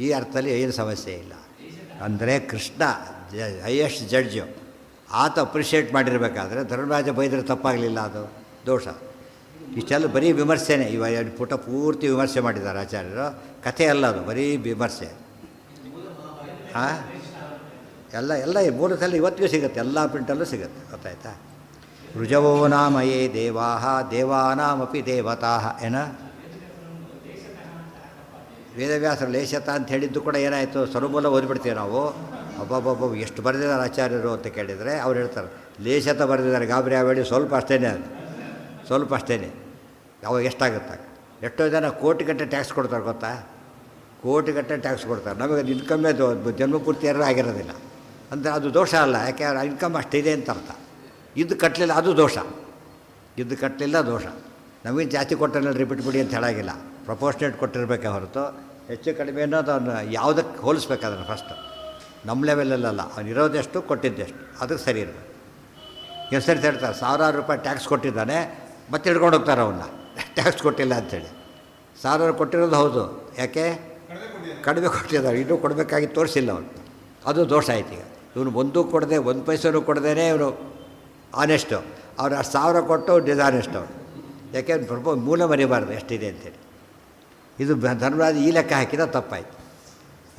ಈ ಅರ್ಥದಲ್ಲಿ ಏನು ಸಮಸ್ಯೆ ಇಲ್ಲ. ಅಂದರೆ ಕೃಷ್ಣ ಹೈಯೆಸ್ಟ್ ಜಡ್ಜು, ಆತ ಅಪ್ರಿಷಿಯೇಟ್ ಮಾಡಿರಬೇಕಾದ್ರೆ ಧರ್ಮರಾಜ ಬೈದರೆ ತಪ್ಪಾಗಲಿಲ್ಲ, ಅದು ದೋಷ. ಇಷ್ಟೆಲ್ಲ ಬರೀ ವಿಮರ್ಶೆನೇ. ಪುಟ ಪೂರ್ತಿ ವಿಮರ್ಶೆ ಮಾಡಿದ್ದಾರೆ ಆಚಾರ್ಯರು. ಕಥೆ ಅಲ್ಲ ಅದು, ಬರೀ ವಿಮರ್ಶೆ. ಹಾಂ, ಎಲ್ಲ 3 ಸಲ ಇವತ್ತಿಗೂ ಸಿಗುತ್ತೆ, ಎಲ್ಲ ಪ್ರಿಂಟಲ್ಲೂ ಸಿಗುತ್ತೆ. ಗೊತ್ತಾಯ್ತಾ? ಋಜವೋ ನಾಮಯೇ ದೇವಾಹ ದೇವಾನಾಮಪಿ ದೇವತಾಹ. ಏನ ವೇದವ್ಯಾಸರು ಲೇಷತ ಅಂತ ಹೇಳಿದ್ದು ಕೂಡ ಏನಾಯಿತು? ಸ್ವರಮೂಲ ಓದ್ಬಿಡ್ತೀವಿ ನಾವು. ಒಬ್ಬೊಬ್ಬೊಬ್ಬ ಎಷ್ಟು ಬರೆದಿದ್ದಾರೆ ಆಚಾರ್ಯರು ಅಂತ ಕೇಳಿದರೆ ಅವ್ರು ಹೇಳ್ತಾರೆ ಲೇಷತ ಬರೆದಿದ್ದಾರೆ, ಗಾಬರಿ ಆಬೇಡಿ, ಸ್ವಲ್ಪ ಅಷ್ಟೇ ಅದು, ಸ್ವಲ್ಪ ಅಷ್ಟೇ. ಅವಾಗ ಎಷ್ಟಾಗುತ್ತೆ? ಎಷ್ಟೋ ಜನ ಕೋಟಿಗಟ್ಟೆ ಟ್ಯಾಕ್ಸ್ ಕೊಡ್ತಾರೆ ಗೊತ್ತಾ? ಕೋಟಿಗಟ್ಟೆ ಟ್ಯಾಕ್ಸ್ ಕೊಡ್ತಾರೆ. ನಮಗೆ ಅದು ಇನ್ಕಮ್ಮೇ ಜನ್ಮಪೂರ್ತಿ ಯಾರು ಆಗಿರೋದಿಲ್ಲ. ಅಂದರೆ ಅದು ದೋಷ ಅಲ್ಲ, ಯಾಕೆ ಅವ್ರ ಇನ್ಕಮ್ ಅಷ್ಟಿದೆ ಅಂತ ಅರ್ಥ. ಇದು ಕಟ್ಟಲಿಲ್ಲ ಅದು ದೋಷ, ಇದು ಕಟ್ಟಲಿಲ್ಲ ದೋಷ. ನಮಗೆ ಜಾಸ್ತಿ ಕೊಟ್ಟನಲ್ಲಿ ಬಿಟ್ಬಿಡಿ ಅಂತ ಹೇಳಾಗಿಲ್ಲ. ಪ್ರಪೋರ್ಷನೇಟ್ ಕೊಟ್ಟಿರಬೇಕೆ ಹೊರತು ಹೆಚ್ಚು ಕಡಿಮೆ ಅನ್ನೋದು ಅವನು ಯಾವುದಕ್ಕೆ ಹೋಲಿಸ್ಬೇಕು ಅದನ್ನು ಫಸ್ಟು. ನಮ್ಮ ಲೆವೆಲಲ್ಲ, ಅವ್ನು ಇರೋದೆಷ್ಟು ಕೊಟ್ಟಿದ್ದೆಷ್ಟು ಅದಕ್ಕೆ ಸರಿ ಇರಬೇಕು. ಎಷ್ಟು ಸರಿ ಹೇಳ್ತಾರೆ ₹1000 ಟ್ಯಾಕ್ಸ್ ಕೊಟ್ಟಿದ್ದಾನೆ, ಮತ್ತೆ ಹಿಡ್ಕೊಂಡು ಹೋಗ್ತಾರೆ ಅವನ್ನ, ಟ್ಯಾಕ್ಸ್ ಕೊಟ್ಟಿಲ್ಲ ಅಂಥೇಳಿ. 1000 ಕೊಟ್ಟಿರೋದು ಹೌದು, ಯಾಕೆ ಕಡಿಮೆ ಕೊಟ್ಟಿದ್ದಾರೆ, ಇನ್ನೂ ಕೊಡಬೇಕಾಗಿ ತೋರಿಸಿಲ್ಲ ಅವನು. ಅದು ದೋಷ ಆಯ್ತು. ಈಗ ಇವನು ಒಂದೂ ಕೊಡದೆ 1 ಪೈಸೆನೂ ಕೊಡದೇ ಇವನು ಆನೆಸ್ಟು, ಅವ್ರು 1000 ಕೊಟ್ಟು ಡಿಸಾನೆಸ್ಟ್ ಅವನು. ಯಾಕೆ ಮೂಲ ಮರಿಬಾರ್ದು ಎಷ್ಟಿದೆ ಅಂತೇಳಿ. ಇದು ಧರ್ಮರಾಜ ಈ ಲೆಕ್ಕ ಹಾಕಿದ ತಪ್ಪಾಯಿತು.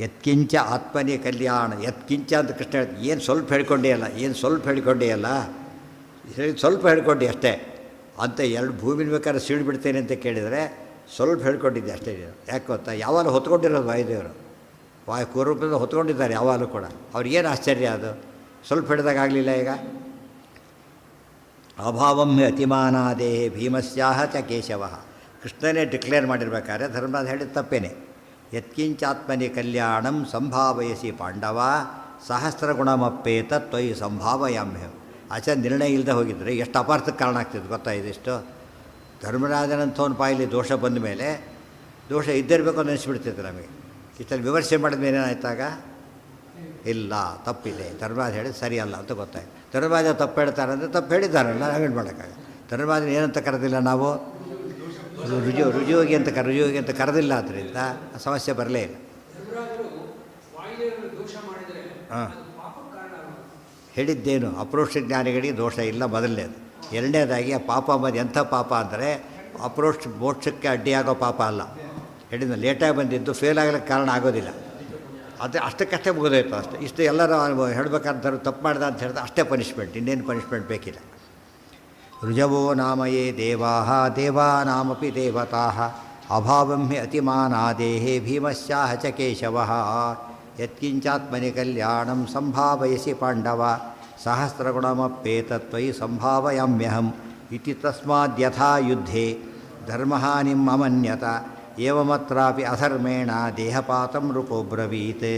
ಯತ್ಕಿಂಚ ಆತ್ಮನೇ ಕಲ್ಯಾಣ, ಯತ್ಕಿಂಚ ಅಂತ ಕೃಷ್ಣ ಹೇಳ್ತೀವಿ. ಏನು ಸ್ವಲ್ಪ ಹೇಳ್ಕೊಂಡೆಯಲ್ಲ, ಏನು ಸ್ವಲ್ಪ ಹೇಳ್ಕೊಂಡೆಯಲ್ಲ, ಸ್ವಲ್ಪ ಹೇಳ್ಕೊಂಡು ಅಷ್ಟೇ ಅಂತ. 2 ಭೂಮಿನ ಬೇಕಾದ್ರೆ ಸೀಳ್ಬಿಡ್ತೇನೆ ಅಂತ ಕೇಳಿದರೆ ಸ್ವಲ್ಪ ಹೇಳ್ಕೊಂಡಿದ್ದೆ ಅಷ್ಟೇ. ಯಾಕೆ ಗೊತ್ತಾ? ಯಾವಾಗಲೂ ಹೊತ್ಕೊಂಡಿರೋದು ವಾಯುದೇವರು, ಕೂರ್ವದಲ್ಲಿ ಹೊತ್ಕೊಂಡಿದ್ದಾರೆ ಯಾವಾಗಲೂ ಕೂಡ. ಅವ್ರಿಗೇನು ಆಶ್ಚರ್ಯ ಅದು, ಸ್ವಲ್ಪ ಹಿಡಿದಾಗ ಆಗಲಿಲ್ಲ. ಈಗ ಅಭಾವಂ ಅತಿಮಾನಾದೇಹೇ ಭೀಮಸ್ಯಾಹ ಚ ಕೇಶವಃ. ಕೃಷ್ಣನೇ ಡಿಕ್ಲೇರ್ ಮಾಡಿರ್ಬೇಕಾದ್ರೆ ಧರ್ಮರಾಜ ಹೇಳಿದ ತಪ್ಪೇನೆ. ಯತ್ಕಿಂಚಾತ್ಮನಿ ಕಲ್ಯಾಣಂ ಸಂಭಾವಯಸಿ ಪಾಂಡವ ಸಹಸ್ರಗುಣಮಪ್ಪೇತ ತ್ವಯಿ ಸಂಭಾವಯಾಮ್ಯ. ಆಚಾರ್ಯ ನಿರ್ಣಯ ಇಲ್ಲದೆ ಹೋಗಿದ್ರೆ ಎಷ್ಟು ಅಪಾರ್ಥಕ್ಕೆ ಕಾರಣ ಆಗ್ತಿತ್ತು ಗೊತ್ತಾ? ಇದಿಷ್ಟು ಧರ್ಮರಾಜನಂಥವನ ಪಾಯಲ್ಲಿ ದೋಷ ಬಂದ ಮೇಲೆ ದೋಷ ಇದ್ದಿರಬೇಕು ಅಂತ ಅನಿಸ್ಬಿಡ್ತಿತ್ತು ನಮಗೆ. ಇಷ್ಟಲ್ಲಿ ವಿಮರ್ಶೆ ಮಾಡಿದ ಮೇಲೆ ಏನಾಯ್ತಾಗ ಇಲ್ಲ ತಪ್ಪಿದೆ, ಧರ್ಮರಾಜ ಹೇಳಿದ ಸರಿ ಅಲ್ಲ ಅಂತ ಗೊತ್ತಾಯ್ತು. ಧರ್ಮರಾಜ ತಪ್ಪು ಹೇಳ್ತಾರೆ ಅಂದರೆ ತಪ್ಪು ಹೇಳಿದ್ದಾರಲ್ಲ, ನಾವೇನು ಮಾಡೋಕ್ಕಾಗ? ಧರ್ಮರಾಜನ ಏನಂತ ಕರೆದಿಲ್ಲ ನಾವು, ರುಜುವಿಗೆ ಅಂತ ಕರೆದಿಲ್ಲ. ಆದ್ದರಿಂದ ಸಮಸ್ಯೆ ಬರಲೇ ಇಲ್ಲ. ಹಾಂ, ಹೇಳಿದ್ದೇನು? ಅಪ್ರೋಕ್ಷ ಜ್ಞಾನಿಗಳಿಗೆ ದೋಷ ಇಲ್ಲ ಮೊದಲನೇದು. ಎರಡನೇದಾಗಿ ಆ ಪಾಪ ಬಂದು ಎಂಥ ಪಾಪ ಅಂದರೆ ಅಪ್ರೋಕ್ಷ ಮೋಕ್ಷಕ್ಕೆ ಅಡ್ಡಿಯಾಗೋ ಪಾಪ ಅಲ್ಲ. ಹೇಳಿದ ಲೇಟಾಗಿ ಬಂದಿದ್ದು ಫೇಲ್ ಆಗಲಿಕ್ಕೆ ಕಾರಣ ಆಗೋದಿಲ್ಲ. ಅದು ಅಷ್ಟಕ್ಕಷ್ಟೇ ಮುಗಿದೋಯ್ತು ಅಷ್ಟೇ. ಇಷ್ಟು ಎಲ್ಲರೂ ಹೇಳ್ಬೇಕಾದ್ರೆ ತಪ್ಪು ಮಾಡ್ದ ಅಂತ ಹೇಳಿದ್ರೆ ಅಷ್ಟೇ ಪನಿಷ್ಮೆಂಟ್, ಇನ್ನೇನು ಪನಿಷ್ಮೆಂಟ್ ಬೇಕಿಲ್ಲ. ಋಜವೋ ನಾಮಯೇ ದೇವಾಹ ದೇವಾನಾಮಪಿ ದೇವತಾಹ ಅಭಾವಂ ಹಿ ಅತಿಮಾನಾದೇಹೇ ಭೀಮಸ್ಯಾಹ ಚ ಕೇಶವಃ. ಯತ್ಕಿಂಚಾತ್ಮನಿ ಕಲ್ಯಾಣಂ ಸಂಭಾವಯಸಿ ಪಾಂಡವ ಸಹಸ್ರಗುಣಮಪ್ಪೇತತ್ವಯಿ ಸಂಭಾವಯಾಮ್ಯಹಂ ಇತಿ ತಸ್ಮಾದ್ಯಥಾ ಯುದ್ಧೇ ಧರ್ಮಹಾನಿಂ ಅಮನ್ಯತ ಏವಮತ್ರಾಪಿ ಅಧರ್ಮೇಣ ದೇಹಪಾತಂ ರೂಪೋಬ್ರವೀತ್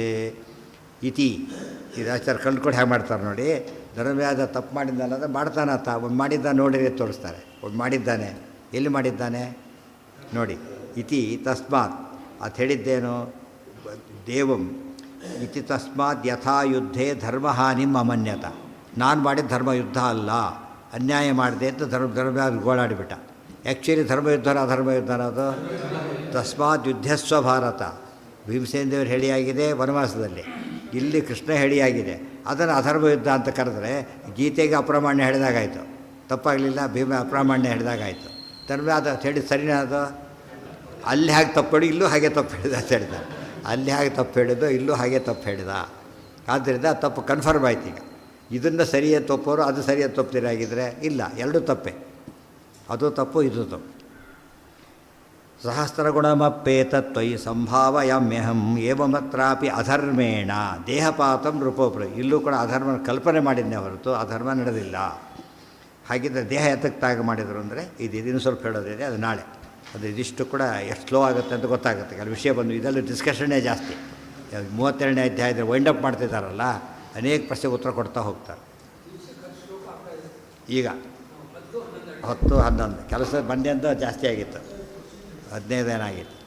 ಇತಿ. ಇದು ಆಚಾರ್ಯ ಕಂಡುಕೊಂಡು ಹೇಗೆ ಮಾಡ್ತಾರೆ ನೋಡಿ. ಧರ್ಮರಾಜ ತಪ್ಪು ಮಾಡಿದ್ದಾನಂದರೆ ಮಾಡ್ತಾನತ್ತ, ಒಂದು ಮಾಡಿದ್ದಾನೆ ನೋಡಿರಿ ತೋರಿಸ್ತಾರೆ. ಒಂದು ಮಾಡಿದ್ದಾನೆ, ಎಲ್ಲಿ ಮಾಡಿದ್ದಾನೆ ನೋಡಿ. ಇತಿ ತಸ್ಮಾತ್ ಅದು ಹೇಳಿದ್ದೇನು? ದೇವಂ ಇತಿ ತಸ್ಮಾತ್ ಯಥಾ ಯುದ್ಧೇ ಧರ್ಮಹಾನಿಂ ಅಮನ್ಯತ. ನಾನು ಮಾಡಿದ ಧರ್ಮ ಯುದ್ಧ ಅಲ್ಲ, ಅನ್ಯಾಯ ಮಾಡಿದೆ ಅಂತ ಧರ್ಮರಾಜ ಗೋಳಾಡಿಬಿಟ್ಟ. ಆ್ಯಕ್ಚುಲಿ ಧರ್ಮಯುದ್ಧನ ಅಧರ್ಮಯುದ್ಧನ ಅದು. ತಸ್ಮಾತ್ ಯುದ್ಧಸ್ವ ಭಾರತ. ಭೀಮಸೇನ ದೇವರು ಹೇಳಿಯಾಗಿದೆ ವನವಾಸದಲ್ಲಿ, ಇಲ್ಲಿ ಕೃಷ್ಣ ಹೇಳಿಯಾಗಿದೆ. ಅದನ್ನು ಅಧರ್ಮ ಯುದ್ಧ ಅಂತ ಕರೆದ್ರೆ ಗೀತೆಗೆ ಅಪ್ರಾಮಾಣ್ಯ ಹೇಳಿದಾಗಾಯಿತು, ತಪ್ಪಾಗಲಿಲ್ಲ. ಭೀಮ ಅಪ್ರಾಮಾಣ್ಯ ಹೇಳಿದಾಗಾಯಿತು. ಧರ್ಮರಾಜ ಹೇಳಿದ ಸರಿನೇ ಅದು ಅಲ್ಲಿ ಹಾಗೆ ತಪ್ಪು ಹೇಳಿ ಇಲ್ಲೂ ಹಾಗೆ ತಪ್ಪು ಹೇಳಿದ ಅಂತ ಹೇಳ್ತಾರೆ. ಅಲ್ಲಿ ಹಾಗೆ ತಪ್ಪು ಹೇಳಿದ್ದು ಇಲ್ಲೂ ಹಾಗೆ ತಪ್ಪು ಹೇಳಿದ. ಆದ್ದರಿಂದ ತಪ್ಪು ಕನ್ಫರ್ಮ್ ಆಯ್ತು. ಈಗ ಇದನ್ನು ಸರಿಯೇ ತಪ್ಪೋರು ಅದು ಸರಿಯೇ ತಪ್ಪುತ್ತೀರಾಗಿದ್ದರೆ ಇಲ್ಲ, ಎರಡೂ ತಪ್ಪೆ. ಅದು ತಪ್ಪು ಇದು ತಪ್ಪು. ಸಹಸ್ರಗುಣಮಪ್ಪೇತತ್ವಯಿ ಸಂಭಾವಯಾಮ್ಯಹಂ ಏವಮತ್ರಾಪಿ ಅಧರ್ಮೇಣ ದೇಹಪಾತಂ ನೃಪೋಪ್ರ. ಇಲ್ಲೂ ಕೂಡ ಅಧರ್ಮ ಕಲ್ಪನೆ ಮಾಡಿದ್ನೇ ಹೊರತು ಅಧರ್ಮ ನಡೆದಿಲ್ಲ. ಹಾಗಿದ್ದರೆ ದೇಹ ಎತ್ತಕ್ಕಾಗ ಮಾಡಿದರು ಅಂದರೆ ಇನ್ನೂ ಸ್ವಲ್ಪ ಹೇಳೋದಿದೆ, ಅದು ನಾಳೆ. ಅದು ಇದಿಷ್ಟು ಕೂಡ ಎಷ್ಟು ಸ್ಲೋ ಆಗುತ್ತೆ ಅಂತ ಗೊತ್ತಾಗುತ್ತೆ. ಅಲ್ಲಿ ವಿಷಯ ಬಂದು ಇದರಲ್ಲಿ ಡಿಸ್ಕಷನ್ನೇ ಜಾಸ್ತಿ. 32ನೇ ಅಧ್ಯಾಯದ ವೈಂಡಪ್ ಮಾಡ್ತಿದ್ದಾರಲ್ಲ, ಅನೇಕ ಪ್ರಶ್ನೆಗೆ ಉತ್ತರ ಕೊಡ್ತಾ ಹೋಗ್ತಾರೆ. ಈಗ 10, 11 ಕೆಲಸ ಬಂದೆ ಅಂತ ಜಾಸ್ತಿ ಆಗಿತ್ತು, 15 ಏನಾಗಿತ್ತು.